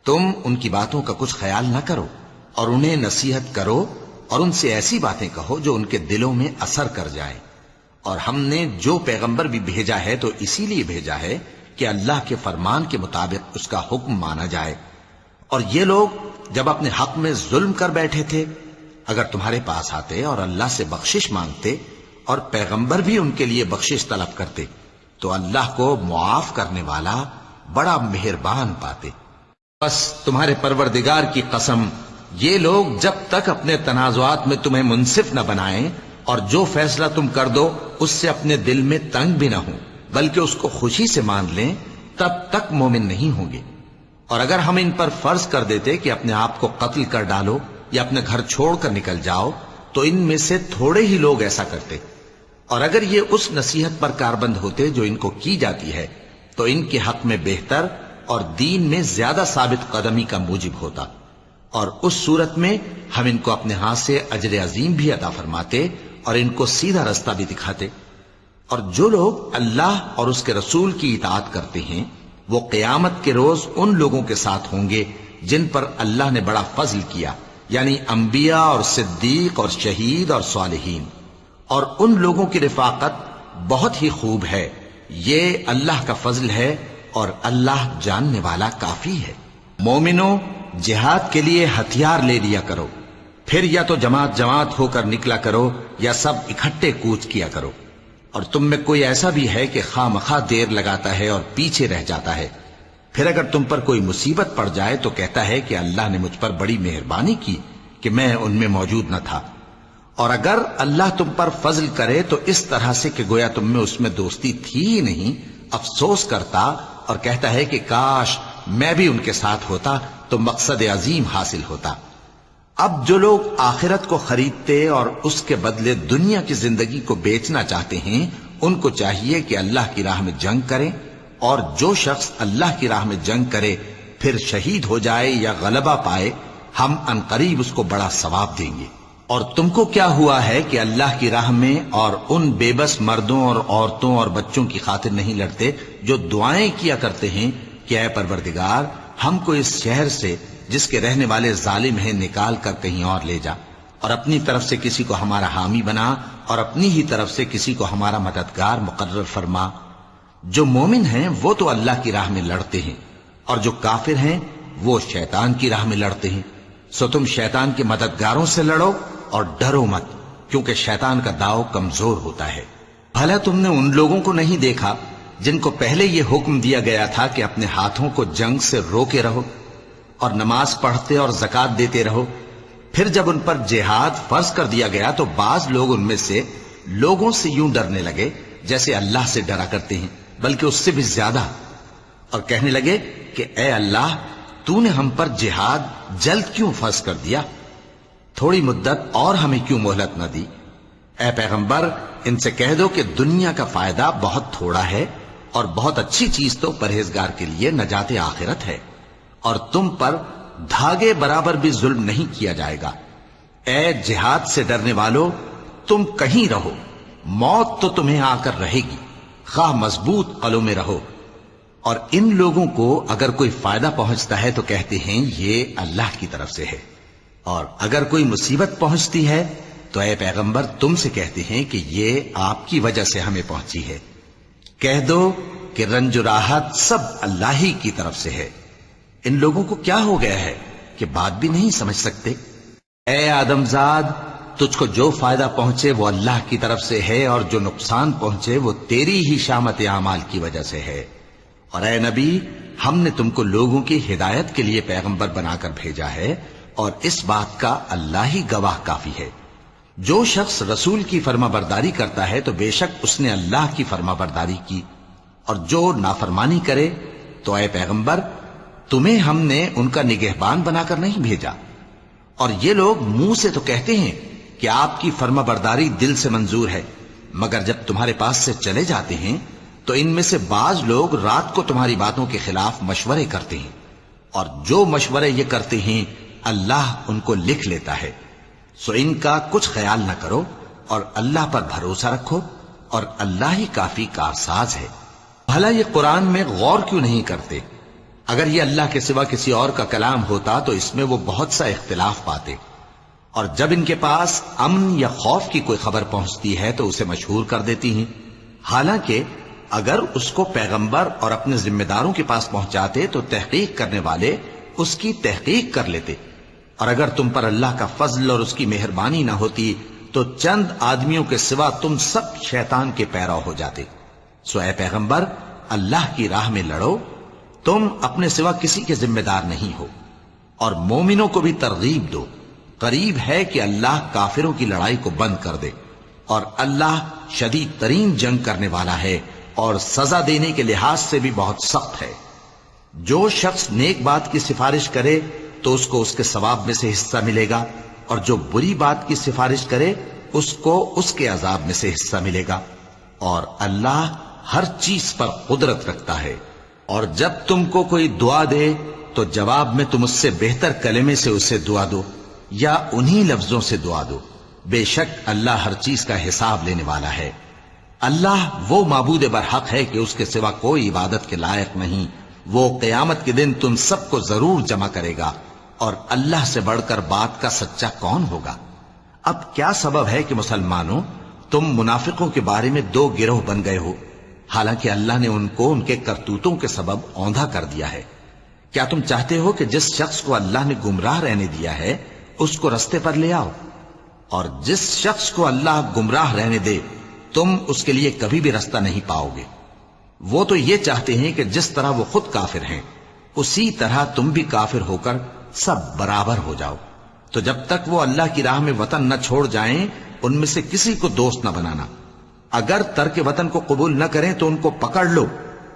تم ان کی باتوں کا کچھ خیال نہ کرو اور انہیں نصیحت کرو اور ان سے ایسی باتیں کہو جو ان کے دلوں میں اثر کر جائیں۔ اور ہم نے جو پیغمبر بھی بھیجا ہے تو اسی لیے بھیجا ہے کہ اللہ کے فرمان کے مطابق اس کا حکم مانا جائے۔ اور یہ لوگ جب اپنے حق میں ظلم کر بیٹھے تھے، اگر تمہارے پاس آتے اور اللہ سے بخشش مانگتے اور پیغمبر بھی ان کے لیے بخشش طلب کرتے تو اللہ کو معاف کرنے والا بڑا مہربان پاتے۔ بس تمہارے پروردگار کی قسم، یہ لوگ جب تک اپنے تنازعات میں تمہیں منصف نہ بنائیں اور جو فیصلہ تم کر دو اس سے اپنے دل میں تنگ بھی نہ ہوں بلکہ اس کو خوشی سے مان لیں، تب تک مومن نہیں ہوں گے۔ اور اگر ہم ان پر فرض کر دیتے کہ اپنے آپ کو قتل کر ڈالو یا اپنے گھر چھوڑ کر نکل جاؤ تو ان میں سے تھوڑے ہی لوگ ایسا کرتے، اور اگر یہ اس نصیحت پر کاربند ہوتے جو ان کو کی جاتی ہے تو ان کے حق میں بہتر اور دین میں زیادہ ثابت قدمی کا موجب ہوتا، اور اس صورت میں ہم ان کو اپنے ہاتھ سے اجر عظیم بھی عطا فرماتے اور ان کو سیدھا رستہ بھی دکھاتے۔ اور جو لوگ اللہ اور اس کے رسول کی اطاعت کرتے ہیں وہ قیامت کے روز ان لوگوں کے ساتھ ہوں گے جن پر اللہ نے بڑا فضل کیا، یعنی انبیاء اور صدیق اور شہید اور صالحین، اور ان لوگوں کی رفاقت بہت ہی خوب ہے۔ یہ اللہ کا فضل ہے اور اللہ جاننے والا کافی ہے۔ مومنوں، جہاد کے لیے ہتھیار لے لیا کرو، پھر یا تو جماعت جماعت ہو کر نکلا کرو یا سب اکٹھے کوچ کیا کرو۔ اور تم میں کوئی ایسا بھی ہے کہ خواہ مخواہ دیر لگاتا ہے اور پیچھے رہ جاتا ہے، پھر اگر تم پر کوئی مصیبت پڑ جائے تو کہتا ہے کہ اللہ نے مجھ پر بڑی مہربانی کی کہ میں ان میں موجود نہ تھا۔ اور اگر اللہ تم پر فضل کرے تو اس طرح سے کہ گویا تم میں اس میں دوستی تھی ہی نہیں، افسوس کرتا اور کہتا ہے کہ کاش میں بھی ان کے ساتھ ہوتا تو مقصد عظیم حاصل ہوتا۔ اب جو لوگ آخرت کو خریدتے اور اس کے بدلے دنیا کی زندگی کو بیچنا چاہتے ہیں ان کو چاہیے کہ اللہ کی راہ میں جنگ کریں، اور جو شخص اللہ کی راہ میں جنگ کرے پھر شہید ہو جائے یا غلبہ پائے ہم عنقریب اس کو بڑا ثواب دیں گے۔ اور تم کو کیا ہوا ہے کہ اللہ کی راہ میں اور ان بے بس مردوں اور عورتوں اور بچوں کی خاطر نہیں لڑتے جو دعائیں کیا کرتے ہیں کہ اے پروردگار ہم کو اس شہر سے جس کے رہنے والے ظالم ہیں نکال کر کہیں اور لے جا، اور اپنی طرف سے کسی کو ہمارا حامی بنا اور اپنی ہی طرف سے کسی کو ہمارا مددگار مقرر فرما۔ جو مومن ہیں وہ تو اللہ کی راہ میں لڑتے ہیں، اور جو کافر ہیں وہ شیطان کی راہ میں لڑتے ہیں، سو تم شیطان کے مددگاروں سے لڑو اور ڈرو مت، کیونکہ شیطان کا داؤ کمزور ہوتا ہے۔ بھلا تم نے ان لوگوں کو نہیں دیکھا جن کو پہلے یہ حکم دیا گیا تھا کہ اپنے ہاتھوں کو جنگ سے روکے رہو اور نماز پڑھتے اور زکوٰۃ دیتے رہو، پھر جب ان پر جہاد فرض کر دیا گیا تو بعض لوگ ان میں سے لوگوں سے یوں ڈرنے لگے جیسے اللہ سے ڈرا کرتے ہیں، بلکہ اس سے بھی زیادہ، اور کہنے لگے کہ اے اللہ تو نے ہم پر جہاد جلد کیوں فرض کر دیا؟ تھوڑی مدت اور ہمیں کیوں مہلت نہ دی؟ اے پیغمبر ان سے کہہ دو کہ دنیا کا فائدہ بہت تھوڑا ہے اور بہت اچھی چیز تو پرہیزگار کے لیے نجات آخرت ہے، اور تم پر دھاگے برابر بھی ظلم نہیں کیا جائے گا۔ اے جہاد سے ڈرنے والو، تم کہیں رہو، موت تو تمہیں آ کر رہے گی، خواہ مضبوط قلعوں میں رہو۔ اور ان لوگوں کو اگر کوئی فائدہ پہنچتا ہے تو کہتے ہیں یہ اللہ کی طرف سے ہے، اور اگر کوئی مصیبت پہنچتی ہے تو اے پیغمبر تم سے کہتے ہیں کہ یہ آپ کی وجہ سے ہمیں پہنچی ہے۔ کہہ دو کہ رنج و راحت سب اللہ ہی کی طرف سے ہے۔ ان لوگوں کو کیا ہو گیا ہے کہ بات بھی نہیں سمجھ سکتے؟ اے آدم زاد، تجھ کو جو فائدہ پہنچے وہ اللہ کی طرف سے ہے، اور جو نقصان پہنچے وہ تیری ہی شامت اعمال کی وجہ سے ہے۔ اور اے نبی، ہم نے تم کو لوگوں کی ہدایت کے لیے پیغمبر بنا کر بھیجا ہے، اور اس بات کا اللہ ہی گواہ کافی ہے۔ جو شخص رسول کی فرما برداری کرتا ہے تو بے شک اس نے اللہ کی فرما برداری کی، اور جو نافرمانی کرے تو اے پیغمبر تمہیں ہم نے ان کا نگہبان بنا کر نہیں بھیجا۔ اور یہ لوگ منہ سے تو کہتے ہیں کہ آپ کی فرما برداری دل سے منظور ہے، مگر جب تمہارے پاس سے چلے جاتے ہیں تو ان میں سے بعض لوگ رات کو تمہاری باتوں کے خلاف مشورے کرتے ہیں، اور جو مشورے یہ کرتے ہیں اللہ ان کو لکھ لیتا ہے۔ سو ان کا کچھ خیال نہ کرو اور اللہ پر بھروسہ رکھو، اور اللہ ہی کافی کارساز ہے۔ بھلا یہ قرآن میں غور کیوں نہیں کرتے؟ اگر یہ اللہ کے سوا کسی اور کا کلام ہوتا تو اس میں وہ بہت سا اختلاف پاتے، اور جب ان کے پاس امن یا خوف کی کوئی خبر پہنچتی ہے تو اسے مشہور کر دیتی ہیں، حالانکہ اگر اس کو پیغمبر اور اپنے ذمہ داروں کے پاس پہنچاتے تو تحقیق کرنے والے اس کی تحقیق کر لیتے، اور اگر تم پر اللہ کا فضل اور اس کی مہربانی نہ ہوتی تو چند آدمیوں کے سوا تم سب شیطان کے پیرو ہو جاتے۔ سو اے پیغمبر، اللہ کی راہ میں لڑو، تم اپنے سوا کسی کے ذمہ دار نہیں ہو، اور مومنوں کو بھی ترغیب دو، قریب ہے کہ اللہ کافروں کی لڑائی کو بند کر دے، اور اللہ شدید ترین جنگ کرنے والا ہے اور سزا دینے کے لحاظ سے بھی بہت سخت ہے۔ جو شخص نیک بات کی سفارش کرے تو اس کو اس کے ثواب میں سے حصہ ملے گا، اور جو بری بات کی سفارش کرے اس کو اس کے عذاب میں سے حصہ ملے گا، اور اللہ ہر چیز پر قدرت رکھتا ہے۔ اور جب تم کو کوئی دعا دے تو جواب میں تم اس سے بہتر کلمے سے اسے دعا دو یا انہی لفظوں سے دعا دو، بے شک اللہ ہر چیز کا حساب لینے والا ہے۔ اللہ وہ معبود برحق ہے کہ اس کے سوا کوئی عبادت کے لائق نہیں، وہ قیامت کے دن تم سب کو ضرور جمع کرے گا، اور اللہ سے بڑھ کر بات کا سچا کون ہوگا؟ اب کیا سبب ہے کہ مسلمانوں تم منافقوں کے بارے میں دو گروہ بن گئے ہو، حالانکہ اللہ نے ان کو ان کے کرتوتوں کے سبب اوندھا کر دیا ہے؟ کیا تم چاہتے ہو کہ جس شخص کو اللہ نے گمراہ رہنے دیا ہے اس کو رستے پر لے آؤ، اور جس شخص کو اللہ گمراہ رہنے دے تم اس کے لیے کبھی بھی رستہ نہیں پاؤ گے؟ وہ تو یہ چاہتے ہیں کہ جس طرح وہ خود کافر ہیں اسی طرح تم بھی کافر ہو کر سب برابر ہو جاؤ۔ تو جب تک وہ اللہ کی راہ میں وطن نہ چھوڑ جائیں ان میں سے کسی کو دوست نہ بنانا، اگر ترک وطن کو قبول نہ کریں تو ان کو پکڑ لو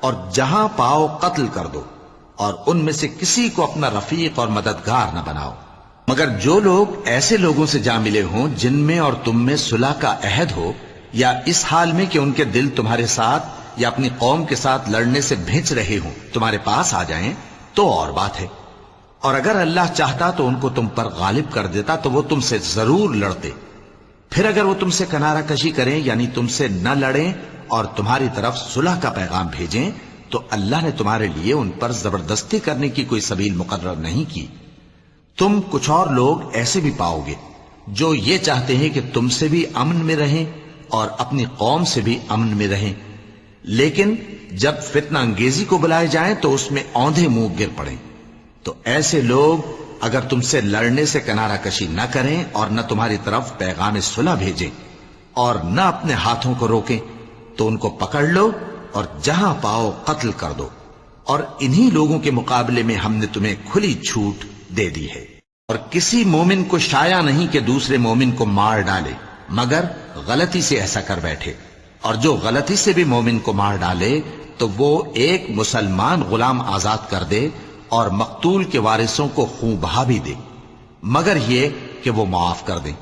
اور جہاں پاؤ قتل کر دو، اور ان میں سے کسی کو اپنا رفیق اور مددگار نہ بناؤ، مگر جو لوگ ایسے لوگوں سے جا ملے ہوں جن میں اور تم میں صلح کا عہد ہو، یا اس حال میں کہ ان کے دل تمہارے ساتھ یا اپنی قوم کے ساتھ لڑنے سے بھنچ رہے ہوں تمہارے پاس آ جائیں تو اور بات ہے، اور اگر اللہ چاہتا تو ان کو تم پر غالب کر دیتا تو وہ تم سے ضرور لڑتے۔ پھر اگر وہ تم سے کنارہ کشی کریں یعنی تم سے نہ لڑیں اور تمہاری طرف صلح کا پیغام بھیجیں تو اللہ نے تمہارے لیے ان پر زبردستی کرنے کی کوئی سبیل مقرر نہیں کی۔ تم کچھ اور لوگ ایسے بھی پاؤ گے جو یہ چاہتے ہیں کہ تم سے بھی امن میں رہیں اور اپنی قوم سے بھی امن میں رہیں، لیکن جب فتنہ انگیزی کو بلائے جائیں تو اس میں اوندھے منہ گر پڑیں۔ تو ایسے لوگ اگر تم سے لڑنے سے کنارہ کشی نہ کریں اور نہ تمہاری طرف پیغام صلح بھیجیں اور نہ اپنے ہاتھوں کو روکیں تو ان کو پکڑ لو اور جہاں پاؤ قتل کر دو، اور انہی لوگوں کے مقابلے میں ہم نے تمہیں کھلی چھوٹ دے دی ہے۔ اور کسی مومن کو شایع نہیں کہ دوسرے مومن کو مار ڈالے مگر غلطی سے ایسا کر بیٹھے، اور جو غلطی سے بھی مومن کو مار ڈالے تو وہ ایک مسلمان غلام آزاد کر دے اور مقتول کے وارثوں کو خون بہا بھی دے، مگر یہ کہ وہ معاف کر دیں۔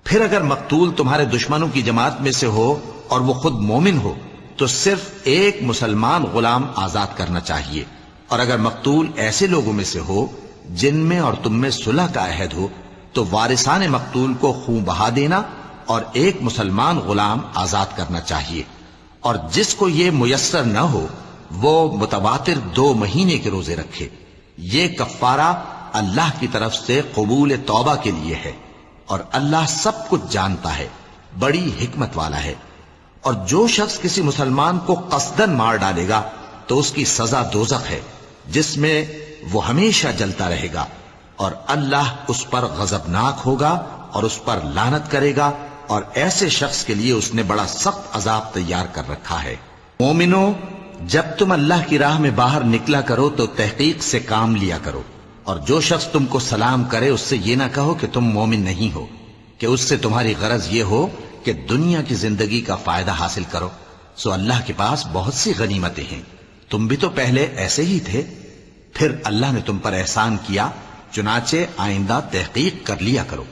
پھر اگر مقتول تمہارے دشمنوں کی جماعت میں سے ہو اور وہ خود مومن ہو تو صرف ایک مسلمان غلام آزاد کرنا چاہیے، اور اگر مقتول ایسے لوگوں میں سے ہو جن میں اور تم میں صلح کا عہد ہو تو وارثان مقتول کو خون بہا دینا اور ایک مسلمان غلام آزاد کرنا چاہیے، اور جس کو یہ میسر نہ ہو وہ متواتر 2 مہینے کے روزے رکھے۔ یہ کفارہ اللہ کی طرف سے قبول توبہ کے لیے ہے، اور اللہ سب کچھ جانتا ہے، بڑی حکمت والا ہے۔ اور جو شخص کسی مسلمان کو قصدن مار ڈالے گا تو اس کی سزا دوزخ ہے جس میں وہ ہمیشہ جلتا رہے گا، اور اللہ اس پر غضبناک ہوگا اور اس پر لعنت کرے گا، اور ایسے شخص کے لیے اس نے بڑا سخت عذاب تیار کر رکھا ہے۔ مومنوں، جب تم اللہ کی راہ میں باہر نکلا کرو تو تحقیق سے کام لیا کرو، اور جو شخص تم کو سلام کرے اس سے یہ نہ کہو کہ تم مومن نہیں ہو، کہ اس سے تمہاری غرض یہ ہو کہ دنیا کی زندگی کا فائدہ حاصل کرو۔ سو اللہ کے پاس بہت سی غنیمتیں ہیں، تم بھی تو پہلے ایسے ہی تھے، پھر اللہ نے تم پر احسان کیا، چنانچہ آئندہ تحقیق کر لیا کرو۔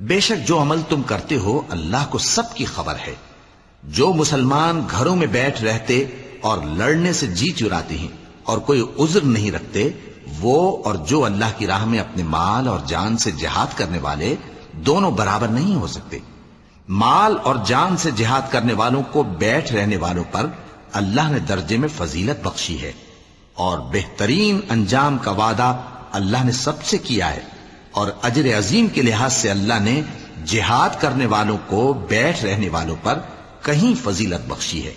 بے شک جو عمل تم کرتے ہو اللہ کو سب کی خبر ہے۔ جو مسلمان گھروں میں بیٹھ رہتے اور لڑنے سے جی چراتے ہیں اور کوئی عذر نہیں رکھتے، وہ اور جو اللہ کی راہ میں اپنے مال اور جان سے جہاد کرنے والے دونوں برابر نہیں ہو سکتے۔ مال اور جان سے جہاد کرنے والوں کو بیٹھ رہنے والوں پر اللہ نے درجے میں فضیلت بخشی ہے، اور بہترین انجام کا وعدہ اللہ نے سب سے کیا ہے، اور اجر عظیم کے لحاظ سے اللہ نے جہاد کرنے والوں کو بیٹھ رہنے والوں پر کہیں فضیلت بخشی ہے،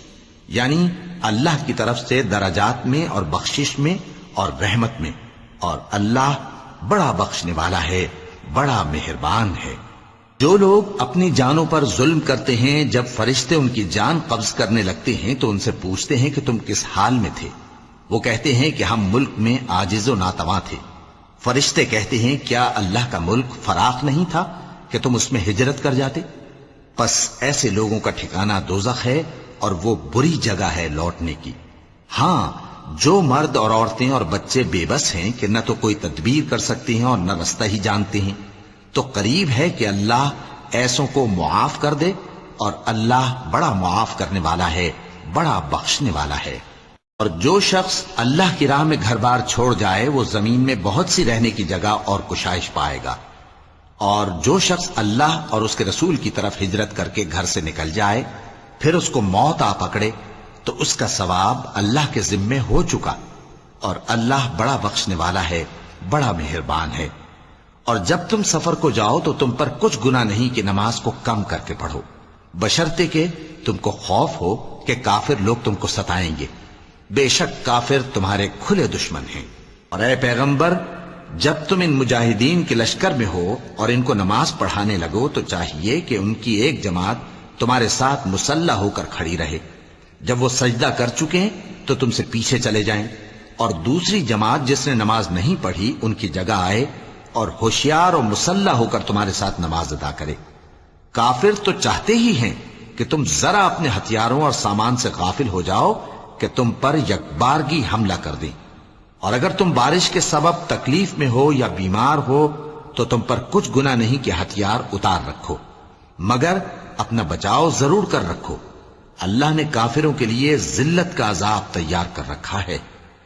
یعنی اللہ کی طرف سے درجات میں اور بخشش میں اور رحمت میں، اور اللہ بڑا بخشنے والا ہے، بڑا مہربان ہے۔ جو لوگ اپنی جانوں پر ظلم کرتے ہیں، جب فرشتے ان کی جان قبض کرنے لگتے ہیں تو ان سے پوچھتے ہیں کہ تم کس حال میں تھے؟ وہ کہتے ہیں کہ ہم ملک میں عاجز و ناتواں تھے۔ فرشتے کہتے ہیں کیا اللہ کا ملک فراخ نہیں تھا کہ تم اس میں ہجرت کر جاتے؟ پس ایسے لوگوں کا ٹھکانہ دوزخ ہے، اور وہ بری جگہ ہے لوٹنے کی۔ ہاں، جو مرد اور عورتیں اور بچے بے بس ہیں کہ نہ تو کوئی تدبیر کر سکتے ہیں اور نہ رستہ ہی جانتے ہیں، تو قریب ہے کہ اللہ ایسوں کو معاف کر دے، اور اللہ بڑا معاف کرنے والا ہے، بڑا بخشنے والا ہے۔ اور جو شخص اللہ کی راہ میں گھر بار چھوڑ جائے وہ زمین میں بہت سی رہنے کی جگہ اور کشائش پائے گا، اور جو شخص اللہ اور اس کے رسول کی طرف ہجرت کر کے گھر سے نکل جائے پھر اس کو موت آ پکڑے تو اس کا ثواب اللہ کے ذمے ہو چکا، اور اللہ بڑا بخشنے والا ہے، بڑا مہربان ہے۔ اور جب تم سفر کو جاؤ تو تم پر کچھ گناہ نہیں کہ نماز کو کم کر کے پڑھو، بشرطے کہ تم کو خوف ہو کہ کافر لوگ تم کو ستائیں گے، بے شک کافر تمہارے کھلے دشمن ہیں۔ اور اے پیغمبر، جب تم ان مجاہدین کے لشکر میں ہو اور ان کو نماز پڑھانے لگو تو چاہیے کہ ان کی ایک جماعت تمہارے ساتھ مسلح ہو کر کھڑی رہے، جب وہ سجدہ کر چکے تو تم سے پیچھے چلے جائیں، اور دوسری جماعت جس نے نماز نہیں پڑھی ان کی جگہ آئے اور ہوشیار اور مسلح ہو کر تمہارے ساتھ نماز ادا کرے۔ کافر تو چاہتے ہی ہیں کہ تم ذرا اپنے ہتھیاروں اور سامان سے غافل ہو جاؤ کہ تم پر یکبارگی حملہ کر دیں، اور اگر تم بارش کے سبب تکلیف میں ہو یا بیمار ہو تو تم پر کچھ گناہ نہیں کہ ہتھیار اتار رکھو، مگر اپنا بچاؤ ضرور کر رکھو۔ اللہ نے کافروں کے لیے ذلت کا عذاب تیار کر رکھا ہے۔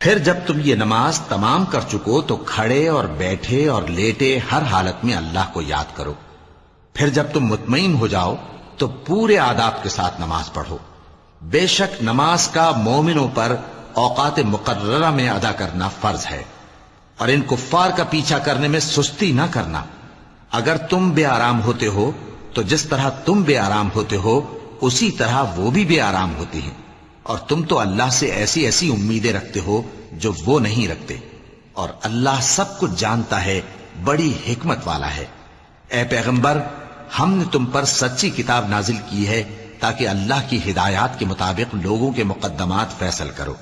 پھر جب تم یہ نماز تمام کر چکو تو کھڑے اور بیٹھے اور لیٹے ہر حالت میں اللہ کو یاد کرو۔ پھر جب تم مطمئن ہو جاؤ تو پورے آداب کے ساتھ نماز پڑھو۔ بے شک نماز کا مومنوں پر اوقات مقررہ میں ادا کرنا فرض ہے، اور ان کفار کا پیچھا کرنے میں سستی نہ کرنا۔ اگر تم بے آرام ہوتے ہو تو جس طرح تم بے آرام ہوتے ہو اسی طرح وہ بھی بے آرام ہوتے ہیں، اور تم تو اللہ سے ایسی ایسی امیدیں رکھتے ہو جو وہ نہیں رکھتے، اور اللہ سب کچھ جانتا ہے، بڑی حکمت والا ہے۔ اے پیغمبر، ہم نے تم پر سچی کتاب نازل کی ہے تاکہ اللہ کی ہدایات کے مطابق لوگوں کے مقدمات فیصل کرو،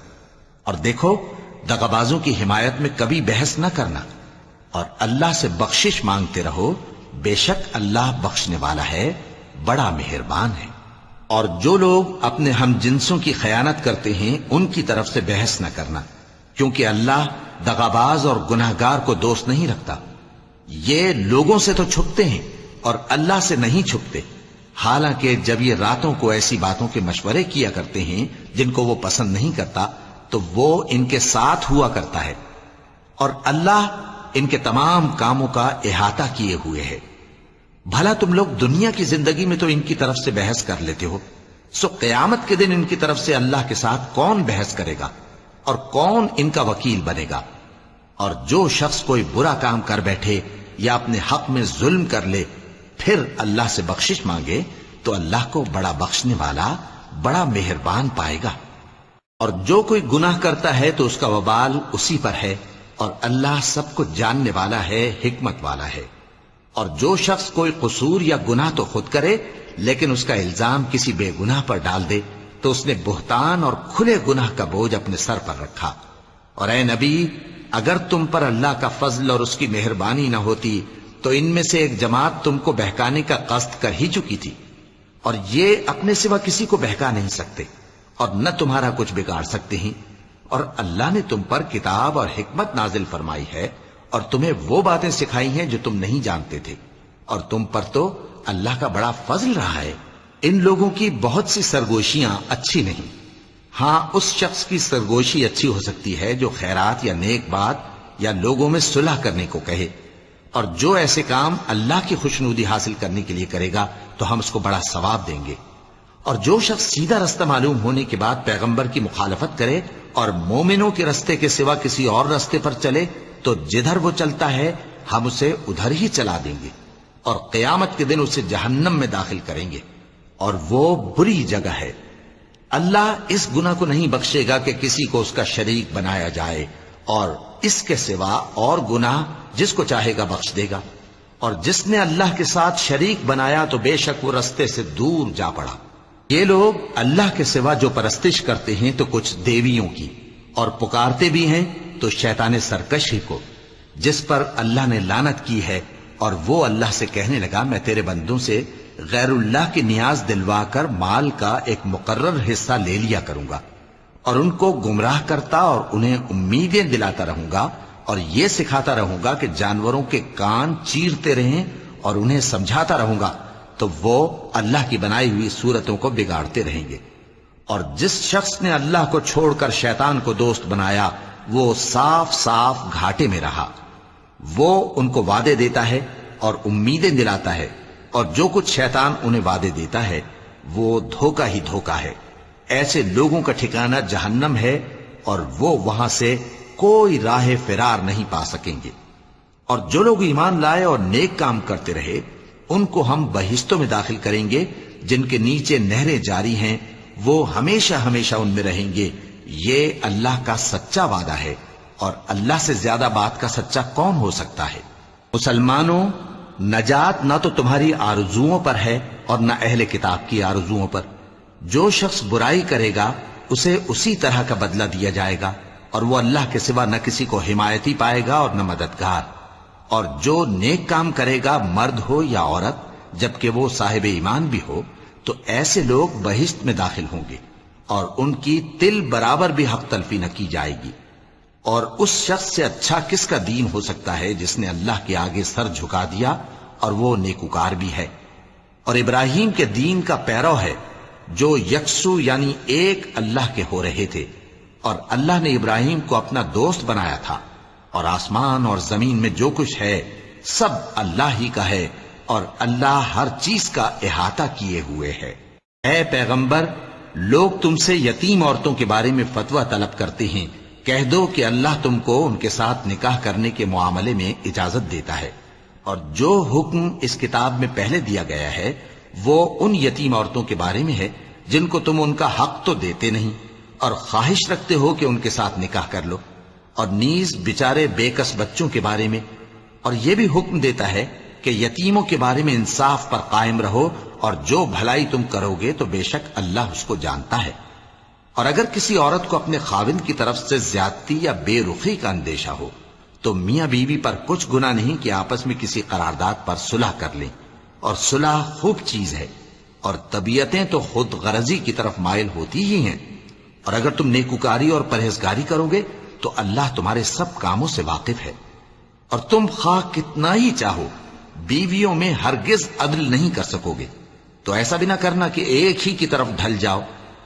اور دیکھو دغابازوں کی حمایت میں کبھی بحث نہ کرنا، اور اللہ سے بخشش مانگتے رہو، بے شک اللہ بخشنے والا ہے، بڑا مہربان ہے۔ اور جو لوگ اپنے ہم جنسوں کی خیانت کرتے ہیں ان کی طرف سے بحث نہ کرنا، کیونکہ اللہ دغاباز اور گناہگار کو دوست نہیں رکھتا۔ یہ لوگوں سے تو چھپتے ہیں اور اللہ سے نہیں چھپتے، حالانکہ جب یہ راتوں کو ایسی باتوں کے مشورے کیا کرتے ہیں جن کو وہ پسند نہیں کرتا تو وہ ان کے ساتھ ہوا کرتا ہے، اور اللہ ان کے تمام کاموں کا احاطہ کیے ہوئے ہے۔ بھلا تم لوگ دنیا کی زندگی میں تو ان کی طرف سے بحث کر لیتے ہو، سو قیامت کے دن ان کی طرف سے اللہ کے ساتھ کون بحث کرے گا اور کون ان کا وکیل بنے گا؟ اور جو شخص کوئی برا کام کر بیٹھے یا اپنے حق میں ظلم کر لے پھر اللہ سے بخشش مانگے تو اللہ کو بڑا بخشنے والا، بڑا مہربان پائے گا۔ اور جو کوئی گناہ کرتا ہے تو اس کا وبال اسی پر ہے، اور اللہ سب کچھ جاننے والا ہے، حکمت والا ہے۔ اور جو شخص کوئی قصور یا گناہ تو خود کرے لیکن اس کا الزام کسی بے گناہ پر ڈال دے تو اس نے بہتان اور کھلے گناہ کا بوجھ اپنے سر پر رکھا۔ اور اے نبی، اگر تم پر اللہ کا فضل اور اس کی مہربانی نہ ہوتی تو ان میں سے ایک جماعت تم کو بہکانے کا قصد کر ہی چکی تھی، اور یہ اپنے سوا کسی کو بہکا نہیں سکتے اور نہ تمہارا کچھ بگاڑ سکتے ہیں۔ اور اللہ نے تم پر کتاب اور حکمت نازل فرمائی ہے اور تمہیں وہ باتیں سکھائی ہیں جو تم نہیں جانتے تھے، اور تم پر تو اللہ کا بڑا فضل رہا ہے۔ ان لوگوں کی بہت سی سرگوشیاں اچھی نہیں، ہاں اس شخص کی سرگوشی اچھی ہو سکتی ہے جو خیرات یا نیک بات یا لوگوں میں صلح کرنے کو کہے، اور جو ایسے کام اللہ کی خوشنودی حاصل کرنے کے لیے کرے گا تو ہم اس کو بڑا ثواب دیں گے۔ اور جو شخص سیدھا رستہ معلوم ہونے کے بعد پیغمبر کی مخالفت کرے اور مومنوں کے رستے کے سوا کسی اور رستے پر چلے تو جدھر وہ چلتا ہے ہم اسے ادھر ہی چلا دیں گے، اور قیامت کے دن اسے جہنم میں داخل کریں گے، اور وہ بری جگہ ہے۔ اللہ اس گناہ کو نہیں بخشے گا کہ کسی کو اس کا شریک بنایا جائے، اور اس کے سوا اور گناہ جس کو چاہے گا بخش دے گا، اور جس نے اللہ کے ساتھ شریک بنایا تو بے شک وہ رستے سے دور جا پڑا۔ یہ لوگ اللہ کے سوا جو پرستش کرتے ہیں تو کچھ دیویوں کی، اور پکارتے بھی ہیں تو شیطان سرکش ہی کو، جس پر اللہ نے لعنت کی ہے، اور وہ اللہ سے کہنے لگا میں تیرے بندوں سے غیر اللہ کی نیاز دلوا کر مال کا ایک مقرر حصہ لے لیا کروں گا، اور ان کو گمراہ کرتا اور انہیں امیدیں دلاتا رہوں گا، اور یہ سکھاتا رہوں گا کہ جانوروں کے کان چیرتے رہیں، اور انہیں سمجھاتا رہوں گا تو وہ اللہ کی بنائی ہوئی صورتوں کو بگاڑتے رہیں گے۔ اور جس شخص نے اللہ کو چھوڑ کر شیطان کو دوست بنایا وہ صاف صاف گھاٹے میں رہا۔ وہ ان کو وعدے دیتا ہے اور امیدیں دلاتا ہے، اور جو کچھ شیطان انہیں وعدے دیتا ہے وہ دھوکہ ہی دھوکہ ہے۔ ایسے لوگوں کا ٹھکانہ جہنم ہے، اور وہ وہاں سے کوئی راہ فرار نہیں پا سکیں گے۔ اور جو لوگ ایمان لائے اور نیک کام کرتے رہے ان کو ہم بہشتوں میں داخل کریں گے جن کے نیچے نہریں جاری ہیں، وہ ہمیشہ ہمیشہ ان میں رہیں گے۔ یہ اللہ کا سچا وعدہ ہے، اور اللہ سے زیادہ بات کا سچا کون ہو سکتا ہے؟ مسلمانوں، نجات نہ تو تمہاری آرزوؤں پر ہے اور نہ اہل کتاب کی آرزوؤں پر۔ جو شخص برائی کرے گا اسے اسی طرح کا بدلہ دیا جائے گا، اور وہ اللہ کے سوا نہ کسی کو حمایتی پائے گا اور نہ مددگار۔ اور جو نیک کام کرے گا مرد ہو یا عورت جبکہ وہ صاحب ایمان بھی ہو تو ایسے لوگ بہشت میں داخل ہوں گے، اور ان کی تل برابر بھی حق تلفی نہ کی جائے گی۔ اور اس شخص سے اچھا کس کا دین ہو سکتا ہے جس نے اللہ کے آگے سر جھکا دیا اور وہ نیکوکار بھی ہے، اور ابراہیم کے دین کا پیرو ہے جو یکسو یعنی ایک اللہ کے ہو رہے تھے، اور اللہ نے ابراہیم کو اپنا دوست بنایا تھا۔ اور آسمان اور زمین میں جو کچھ ہے سب اللہ ہی کا ہے، اور اللہ ہر چیز کا احاطہ کیے ہوئے ہے۔ اے پیغمبر، لوگ تم سے یتیم عورتوں کے بارے میں فتویٰ طلب کرتے ہیں، کہہ دو کہ اللہ تم کو ان کے ساتھ نکاح کرنے کے معاملے میں اجازت دیتا ہے، اور جو حکم اس کتاب میں پہلے دیا گیا ہے وہ ان یتیم عورتوں کے بارے میں ہے جن کو تم ان کا حق تو دیتے نہیں، اور خواہش رکھتے ہو کہ ان کے ساتھ نکاح کر لو، اور نیز بیچارے بے کس بچوں کے بارے میں، اور یہ بھی حکم دیتا ہے کہ یتیموں کے بارے میں انصاف پر قائم رہو، اور جو بھلائی تم کرو گے تو بے شک اللہ اس کو جانتا ہے۔ اور اگر کسی عورت کو اپنے خاوند کی طرف سے زیادتی یا بے رخی کا اندیشہ ہو تو میاں بیوی پر کچھ گناہ نہیں کہ آپس میں کسی قرارداد پر صلح کر لیں، اور صلح خوب چیز ہے، اور طبیعتیں تو خود غرضی کی طرف مائل ہوتی ہی ہیں۔ اور اگر تم نیکوکاری اور پرہیزگاری کرو گے تو اللہ تمہارے سب کاموں سے واقف ہے۔ اور تم خواہ کتنا ہی چاہو بیویوں میں ہرگز عدل نہیں کر سکو گے، تو ایسا بھی نہ کرنا کہ ایک ہی کی طرف ڈھل جاؤ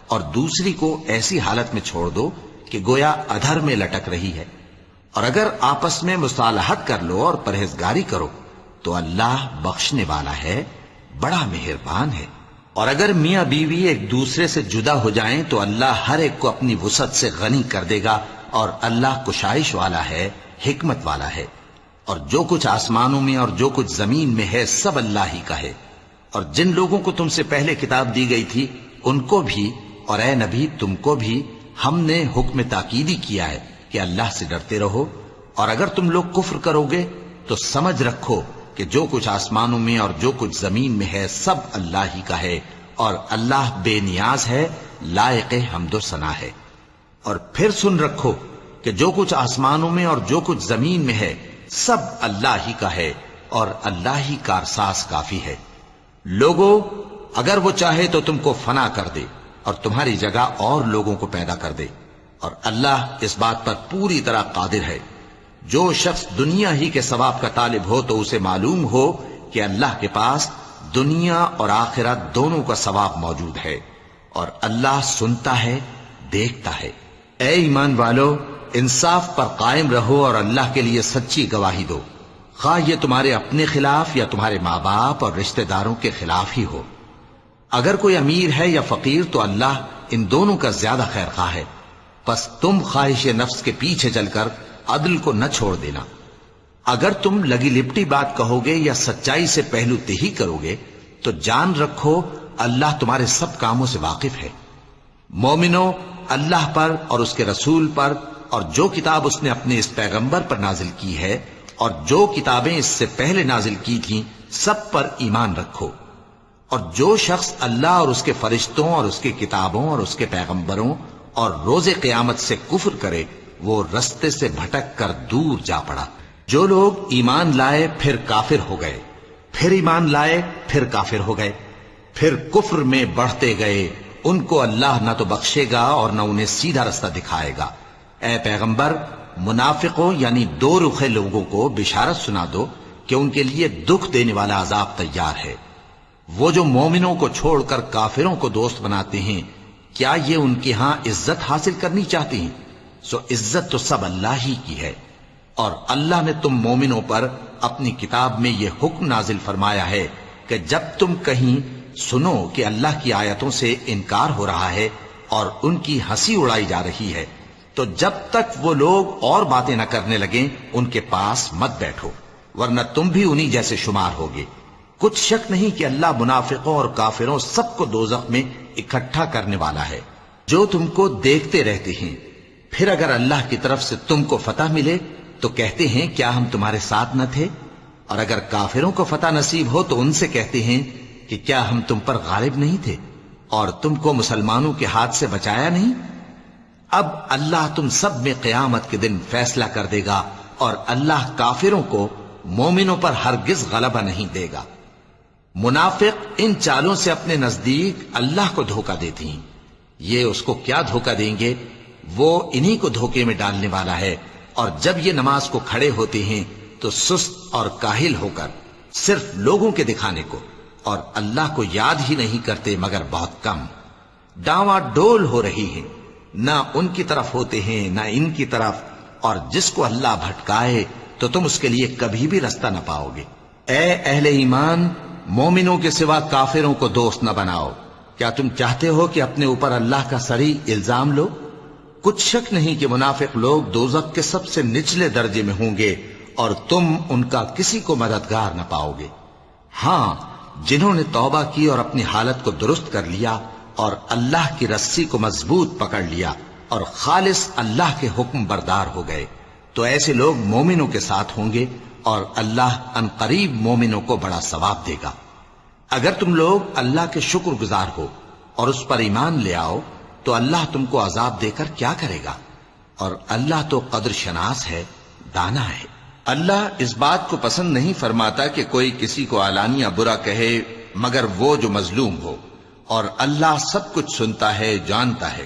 اور دوسری کو ایسی حالت میں چھوڑ دو کہ گویا ادھر میں لٹک رہی ہے۔ اور اگر آپس میں مصالحت کر لو اور پرہیزگاری کرو تو اللہ بخشنے والا ہے، بڑا مہربان ہے۔ اور اگر میاں بیوی ایک دوسرے سے جدا ہو جائیں تو اللہ ہر ایک کو اپنی وسعت سے غنی کر دے گا، اور اللہ کشائش والا ہے، حکمت والا ہے۔ اور جو کچھ آسمانوں میں اور جو کچھ زمین میں ہے سب اللہ ہی کا ہے۔ اور جن لوگوں کو تم سے پہلے کتاب دی گئی تھی ان کو بھی، اور اے نبی تم کو بھی، ہم نے حکم تاکیدی کیا ہے کہ اللہ سے ڈرتے رہو، اور اگر تم لوگ کفر کرو گے تو سمجھ رکھو کہ جو کچھ آسمانوں میں اور جو کچھ زمین میں ہے سب اللہ ہی کا ہے، اور اللہ بے نیاز ہے، لائق حمد و ثنا ہے۔ اور پھر سن رکھو کہ جو کچھ آسمانوں میں اور جو کچھ زمین میں ہے سب اللہ ہی کا ہے، اور اللہ ہی کارساز کافی ہے۔ لوگو، اگر وہ چاہے تو تم کو فنا کر دے اور تمہاری جگہ اور لوگوں کو پیدا کر دے، اور اللہ اس بات پر پوری طرح قادر ہے۔ جو شخص دنیا ہی کے ثواب کا طالب ہو تو اسے معلوم ہو کہ اللہ کے پاس دنیا اور آخرت دونوں کا ثواب موجود ہے، اور اللہ سنتا ہے، دیکھتا ہے۔ اے ایمان والو، انصاف پر قائم رہو اور اللہ کے لیے سچی گواہی دو، خواہ یہ تمہارے اپنے خلاف یا تمہارے ماں باپ اور رشتہ داروں کے خلاف ہی ہو۔ اگر کوئی امیر ہے یا فقیر تو اللہ ان دونوں کا زیادہ خیر خواہ ہے، پس تم خواہش نفس کے پیچھے چل کر عدل کو نہ چھوڑ دینا۔ اگر تم لگی لپٹی بات کہو گے یا سچائی سے پہلو تہی کرو گے تو جان رکھو اللہ تمہارے سب کاموں سے واقف ہے۔ مومنو، اللہ پر اور اس کے رسول پر اور جو کتاب اس نے اپنے اس پیغمبر پر نازل کی ہے اور جو کتابیں اس سے پہلے نازل کی تھیں سب پر ایمان رکھو۔ اور جو شخص اللہ اور اس کے فرشتوں اور اس کے کتابوں اور اس کے پیغمبروں اور روز قیامت سے کفر کرے وہ رستے سے بھٹک کر دور جا پڑا۔ جو لوگ ایمان لائے پھر کافر ہو گئے، پھر ایمان لائے پھر کافر ہو گئے، پھر کفر میں بڑھتے گئے، ان کو اللہ نہ تو بخشے گا اور نہ انہیں سیدھا رستہ دکھائے گا۔ اے پیغمبر، منافقوں یعنی دو رخے لوگوں کو بشارت سنا دو کہ ان کے لیے دکھ دینے والا عذاب تیار ہے۔ وہ جو مومنوں کو چھوڑ کر کافروں کو دوست بناتے ہیں، کیا یہ ان کے ہاں عزت حاصل کرنی چاہتے ہیں؟ سو عزت تو سب اللہ ہی کی ہے۔ اور اللہ نے تم مومنوں پر اپنی کتاب میں یہ حکم نازل فرمایا ہے کہ جب تم کہیں سنو کہ اللہ کی آیتوں سے انکار ہو رہا ہے اور ان کی ہنسی اڑائی جا رہی ہے تو جب تک وہ لوگ اور باتیں نہ کرنے لگیں ان کے پاس مت بیٹھو، ورنہ تم بھی انہی جیسے شمار ہوگے۔ کچھ شک نہیں کہ اللہ منافقوں اور کافروں سب کو دوزخ میں اکٹھا کرنے والا ہے۔ جو تم کو دیکھتے رہتے ہیں، پھر اگر اللہ کی طرف سے تم کو فتح ملے تو کہتے ہیں کیا ہم تمہارے ساتھ نہ تھے؟ اور اگر کافروں کو فتح نصیب ہو تو ان سے کہتے ہیں کہ کیا ہم تم پر غالب نہیں تھے اور تم کو مسلمانوں کے ہاتھ سے بچایا نہیں؟ اب اللہ تم سب میں قیامت کے دن فیصلہ کر دے گا اور اللہ کافروں کو مومنوں پر ہرگز غلبہ نہیں دے گا۔ منافق ان چالوں سے اپنے نزدیک اللہ کو دھوکہ دیتی ہیں، یہ اس کو کیا دھوکہ دیں گے؟ وہ انہی کو دھوکے میں ڈالنے والا ہے۔ اور جب یہ نماز کو کھڑے ہوتے ہیں تو سست اور کاہل ہو کر صرف لوگوں کے دکھانے کو اور اللہ کو یاد ہی نہیں کرتے مگر بہت کم۔ ڈاواں ڈول ہو رہی ہیں، نہ ان کی طرف ہوتے ہیں نہ ان کی طرف، اور جس کو اللہ بھٹکائے تو تم اس کے لیے کبھی بھی رستہ نہ پاؤ گے۔ اے اہل ایمان، مومنوں کے سوا کافروں کو دوست نہ بناؤ۔ کیا تم چاہتے ہو کہ اپنے اوپر اللہ کا صریح الزام لو؟ کچھ شک نہیں کہ منافق لوگ دوزخ کے سب سے نچلے درجے میں ہوں گے اور تم ان کا کسی کو مددگار نہ پاؤ گے۔ ہاں، جنہوں نے توبہ کی اور اپنی حالت کو درست کر لیا اور اللہ کی رسی کو مضبوط پکڑ لیا اور خالص اللہ کے حکم بردار ہو گئے تو ایسے لوگ مومنوں کے ساتھ ہوں گے اور اللہ ان قریب مومنوں کو بڑا ثواب دے گا۔ اگر تم لوگ اللہ کے شکر گزار ہو اور اس پر ایمان لے آؤ تو اللہ تم کو عذاب دے کر کیا کرے گا؟ اور اللہ تو قدر شناس ہے، دانا ہے۔ اللہ اس بات کو پسند نہیں فرماتا کہ کوئی کسی کو علانیہ برا کہے مگر وہ جو مظلوم ہو، اور اللہ سب کچھ سنتا ہے، جانتا ہے۔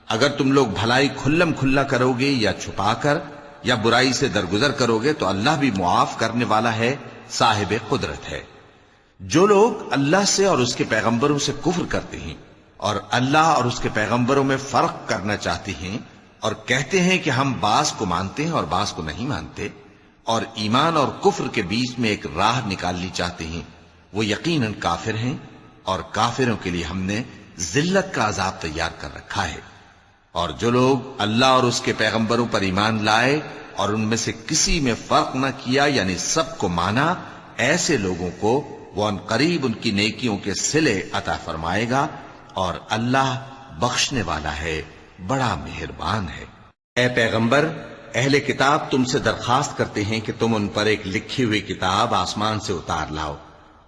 اگر تم لوگ بھلائی کھلم کھلا کرو گے یا چھپا کر یا برائی سے درگزر کرو گے تو اللہ بھی معاف کرنے والا ہے، صاحب قدرت ہے۔ جو لوگ اللہ سے اور اس کے پیغمبروں سے کفر کرتے ہیں اور اللہ اور اس کے پیغمبروں میں فرق کرنا چاہتے ہیں اور کہتے ہیں کہ ہم بعض کو مانتے ہیں اور بعض کو نہیں مانتے، اور ایمان اور کفر کے بیچ میں ایک راہ نکالنی چاہتے ہیں، وہ یقیناً کافر ہیں، اور کافروں کے لیے ہم نے ذلت کا عذاب تیار کر رکھا ہے۔ اور جو لوگ اللہ اور اس کے پیغمبروں پر ایمان لائے اور ان میں سے کسی میں فرق نہ کیا یعنی سب کو مانا، ایسے لوگوں کو وہ ان قریب ان کی نیکیوں کے صلے عطا فرمائے گا، اور اللہ بخشنے والا ہے، بڑا مہربان ہے۔ اے پیغمبر، اہل کتاب تم سے درخواست کرتے ہیں کہ تم ان پر ایک لکھی ہوئی کتاب آسمان سے اتار لاؤ،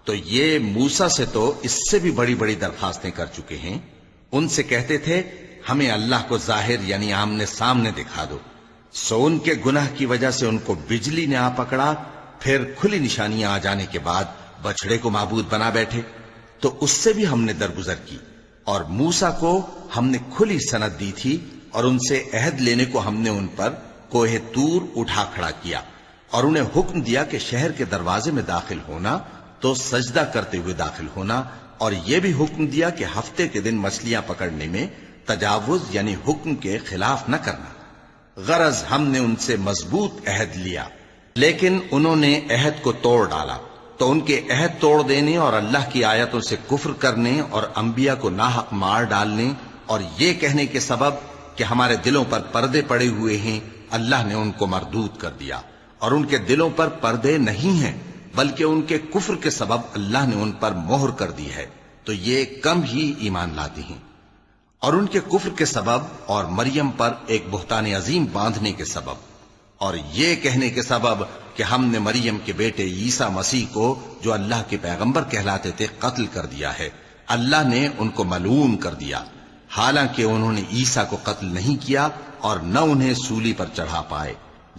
تو یہ موسیٰ سے تو اس سے بھی بڑی بڑی درخواستیں کر چکے ہیں۔ ان سے کہتے تھے ہمیں اللہ کو ظاہر یعنی آمنے سامنے دکھا دو، سو ان کے گناہ کی وجہ سے ان کو بجلی نے آ پکڑا، پھر کھلی نشانیاں آ جانے کے بعد بچڑے کو معبود بنا بیٹھے، تو اس سے بھی ہم نے درگزر کی۔ اور موسیٰ کو ہم نے کھلی سند دی تھی اور ان سے عہد لینے کو ہم نے ان پر کوہ طور اٹھا کھڑا کیا، اور انہیں حکم دیا کہ شہر کے دروازے میں داخل ہونا تو سجدہ کرتے ہوئے داخل ہونا، اور یہ بھی حکم دیا کہ ہفتے کے دن مچھلیاں پکڑنے میں تجاوز یعنی حکم کے خلاف نہ کرنا۔ غرض ہم نے ان سے مضبوط عہد لیا، لیکن انہوں نے عہد کو توڑ ڈالا، تو ان کے عہد توڑ دینے اور اللہ کی آیتوں سے کفر کرنے اور انبیاء کو ناحق مار ڈالنے اور یہ کہنے کے سبب کہ ہمارے دلوں پر پردے پڑے ہوئے ہیں، اللہ نے ان کو مردود کر دیا، اور ان کے دلوں پر پردے نہیں ہیں بلکہ ان کے کفر کے سبب اللہ نے ان پر مہر کر دی ہے، تو یہ کم ہی ایمان لاتے ہیں۔ اور ان کے کفر کے سبب اور مریم پر ایک بہتان عظیم باندھنے کے سبب اور یہ کہنے کے سبب کہ ہم نے مریم کے بیٹے عیسیٰ مسیح کو جو اللہ کے پیغمبر کہلاتے تھے قتل کر دیا ہے، اللہ نے ان کو ملعون کر دیا، حالانکہ انہوں نے عیسیٰ کو قتل نہیں کیا اور نہ انہیں سولی پر چڑھا پائے،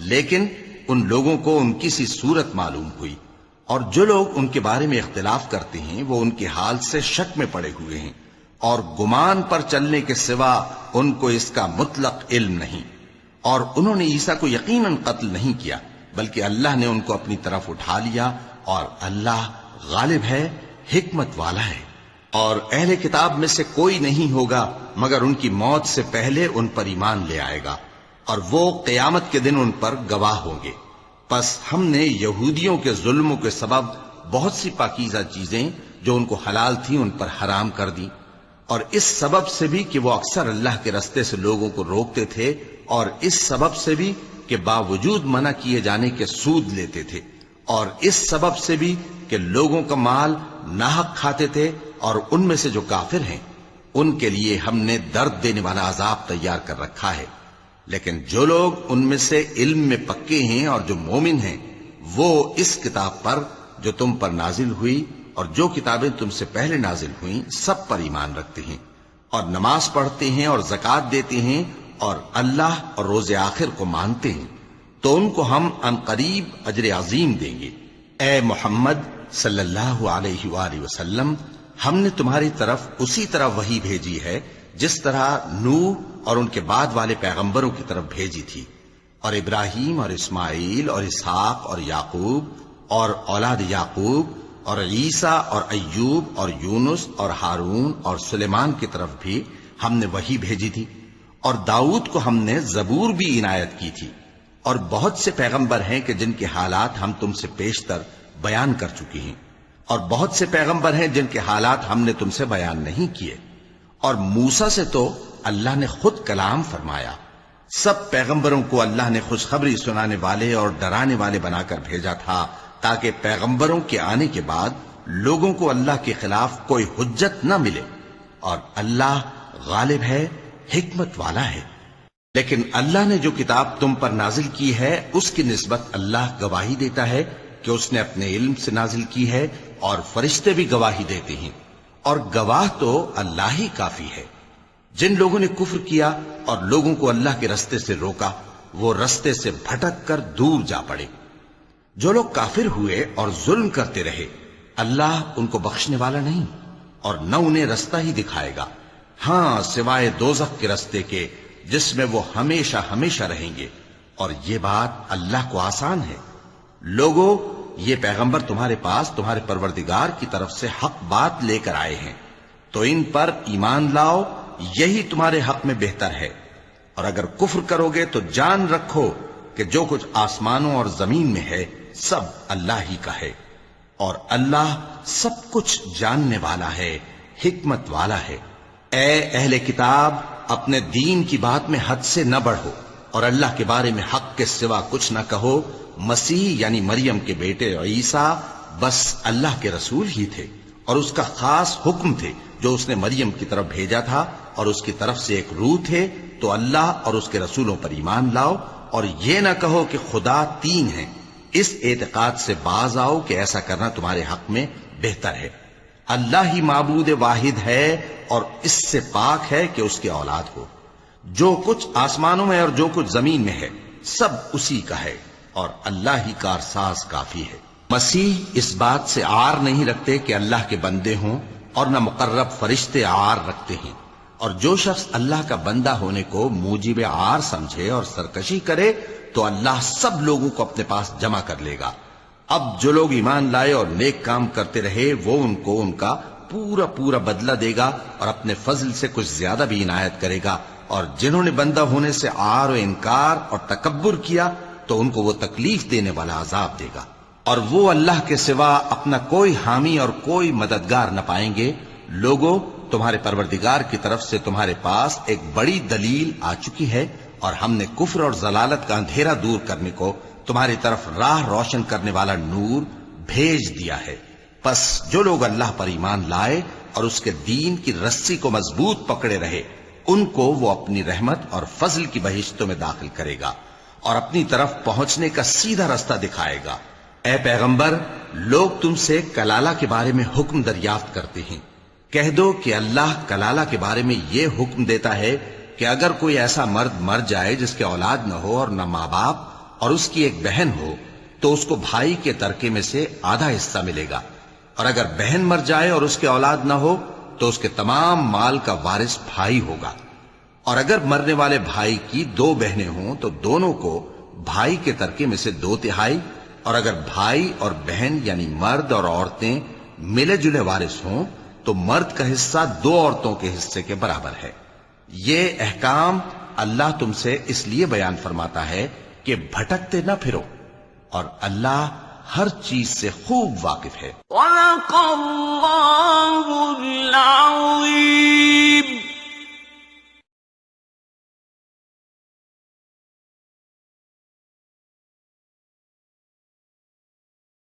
لیکن ان لوگوں کو ان کی سی صورت معلوم ہوئی، اور جو لوگ ان کے بارے میں اختلاف کرتے ہیں وہ ان کے حال سے شک میں پڑے ہوئے ہیں، اور گمان پر چلنے کے سوا ان کو اس کا مطلق علم نہیں، اور انہوں نے عیسیٰ کو یقیناً قتل نہیں کیا بلکہ اللہ نے ان کو اپنی طرف اٹھا لیا، اور اللہ غالب ہے، حکمت والا ہے۔ اور اہل کتاب میں سے کوئی نہیں ہوگا مگر ان کی موت سے پہلے ان پر ایمان لے آئے گا، اور وہ قیامت کے دن ان پر گواہ ہوں گے۔ پس ہم نے یہودیوں کے ظلموں کے سبب بہت سی پاکیزہ چیزیں جو ان کو حلال تھیں ان پر حرام کر دی، اور اس سبب سے بھی کہ وہ اکثر اللہ کے رستے سے لوگوں کو روکتے تھے، اور اس سبب سے بھی کہ باوجود منع کیے جانے کے سود لیتے تھے، اور اس سبب سے بھی کہ لوگوں کا مال ناحق کھاتے تھے، اور ان میں سے جو کافر ہیں ان کے لیے ہم نے درد دینے والا عذاب تیار کر رکھا ہے۔ لیکن جو لوگ ان میں سے علم میں پکے ہیں اور جو مومن ہیں وہ اس کتاب پر جو تم پر نازل ہوئی اور جو کتابیں تم سے پہلے نازل ہوئیں سب پر ایمان رکھتے ہیں، اور نماز پڑھتے ہیں اور زکوٰۃ دیتے ہیں اور اللہ اور روز آخر کو مانتے ہیں، تو ان کو ہم عنقریب اجر عظیم دیں گے۔ اے محمد صلی اللہ علیہ وآلہ وسلم، ہم نے تمہاری طرف اسی طرح وحی بھیجی ہے جس طرح نوح اور ان کے بعد والے پیغمبروں کی طرف بھیجی تھی، اور ابراہیم اور اسماعیل اور اسحاق اور یعقوب اور اولاد یعقوب اور عیسیٰ اور ایوب اور یونس اور ہارون اور سلیمان کی طرف بھی ہم نے وحی بھیجی تھی، اور داؤد کو ہم نے زبور بھی عنایت کی تھی، اور بہت سے پیغمبر ہیں کہ جن کے حالات ہم تم سے پیشتر بیان کر چکے ہیں، اور بہت سے پیغمبر ہیں جن کے حالات ہم نے تم سے بیان نہیں کیے، اور موسیٰ سے تو اللہ نے خود کلام فرمایا۔ سب پیغمبروں کو اللہ نے خوشخبری سنانے والے اور ڈرانے والے بنا کر بھیجا تھا تاکہ پیغمبروں کے آنے کے بعد لوگوں کو اللہ کے خلاف کوئی حجت نہ ملے، اور اللہ غالب ہے، حکمت والا ہے۔ لیکن اللہ نے جو کتاب تم پر نازل کی ہے اس کی نسبت اللہ گواہی دیتا ہے کہ اس نے اپنے علم سے نازل کی ہے، اور فرشتے بھی گواہی دیتے ہیں، اور گواہ تو اللہ ہی کافی ہے۔ جن لوگوں نے کفر کیا اور لوگوں کو اللہ کے رستے سے روکا وہ رستے سے بھٹک کر دور جا پڑے۔ جو لوگ کافر ہوئے اور ظلم کرتے رہے اللہ ان کو بخشنے والا نہیں، اور نہ انہیں رستہ ہی دکھائے گا، ہاں سوائے دوزخ کے رستے کے جس میں وہ ہمیشہ ہمیشہ رہیں گے، اور یہ بات اللہ کو آسان ہے۔ لوگوں، یہ پیغمبر تمہارے پاس تمہارے پروردگار کی طرف سے حق بات لے کر آئے ہیں، تو ان پر ایمان لاؤ، یہی تمہارے حق میں بہتر ہے، اور اگر کفر کرو گے تو جان رکھو کہ جو کچھ آسمانوں اور زمین میں ہے سب اللہ ہی کا ہے، اور اللہ سب کچھ جاننے والا ہے، حکمت والا ہے۔ اے اہل کتاب، اپنے دین کی بات میں حد سے نہ بڑھو، اور اللہ کے بارے میں حق کے سوا کچھ نہ کہو۔ مسیح یعنی مریم کے بیٹے عیسیٰ بس اللہ کے رسول ہی تھے، اور اس کا خاص حکم تھے جو اس نے مریم کی طرف بھیجا تھا، اور اس کی طرف سے ایک روح تھے، تو اللہ اور اس کے رسولوں پر ایمان لاؤ، اور یہ نہ کہو کہ خدا تین ہیں، اس اعتقاد سے باز آؤ کہ ایسا کرنا تمہارے حق میں بہتر ہے۔ اللہ ہی معبود واحد ہے اور اس سے پاک ہے کہ اس کی اولاد ہو۔ جو کچھ آسمانوں میں اور جو کچھ زمین میں ہے سب اسی کا ہے، اور اللہ ہی کارساز کافی ہے۔ مسیح اس بات سے عار نہیں رکھتے کہ اللہ کے بندے ہوں، اور نہ مقرب فرشتے عار رکھتے ہیں، اور جو شخص اللہ کا بندہ ہونے کو موجب عار سمجھے اور سرکشی کرے تو اللہ سب لوگوں کو اپنے پاس جمع کر لے گا۔ اب جو لوگ ایمان لائے اور نیک کام کرتے رہے وہ ان کو ان کا پورا پورا بدلہ دے گا، اور اپنے فضل سے کچھ زیادہ بھی عنایت کرے گا، اور جنہوں نے بندہ ہونے سے عار و انکار اور تکبر کیا تو ان کو وہ تکلیف دینے والا عذاب دے گا، اور وہ اللہ کے سوا اپنا کوئی حامی اور کوئی مددگار نہ پائیں گے۔ لوگوں، تمہارے پروردگار کی طرف سے تمہارے پاس ایک بڑی دلیل آ چکی ہے، اور ہم نے کفر اور ضلالت کا اندھیرا دور کرنے کو تمہاری طرف راہ روشن کرنے والا نور بھیج دیا ہے۔ پس جو لوگ اللہ پر ایمان لائے اور اس کے دین کی رسی کو مضبوط پکڑے رہے، ان کو وہ اپنی رحمت اور فضل کی بہشتوں میں داخل کرے گا اور اپنی طرف پہنچنے کا سیدھا رستہ دکھائے گا۔ اے پیغمبر، لوگ تم سے کلالہ کے بارے میں حکم دریافت کرتے ہیں، کہہ دو کہ اللہ کلالہ کے بارے میں یہ حکم دیتا ہے کہ اگر کوئی ایسا مرد مر جائے جس کے اولاد نہ ہو اور نہ ماں باپ اور اس کی ایک بہن ہو، تو اس کو بھائی کے ترکے میں سے آدھا حصہ ملے گا، اور اگر بہن مر جائے اور اس کے اولاد نہ ہو تو اس کے تمام مال کا وارث بھائی ہوگا، اور اگر مرنے والے بھائی کی 2 بہنیں ہوں تو دونوں کو بھائی کے ترکے میں سے 2/3، اور اگر بھائی اور بہن یعنی مرد اور عورتیں ملے جلے وارث ہوں تو مرد کا حصہ 2 عورتوں کے حصے کے برابر ہے۔ یہ احکام اللہ تم سے اس لیے بیان فرماتا ہے کہ بھٹکتے نہ پھرو، اور اللہ ہر چیز سے خوب واقف ہے۔ وَلَقَ اللَّهُ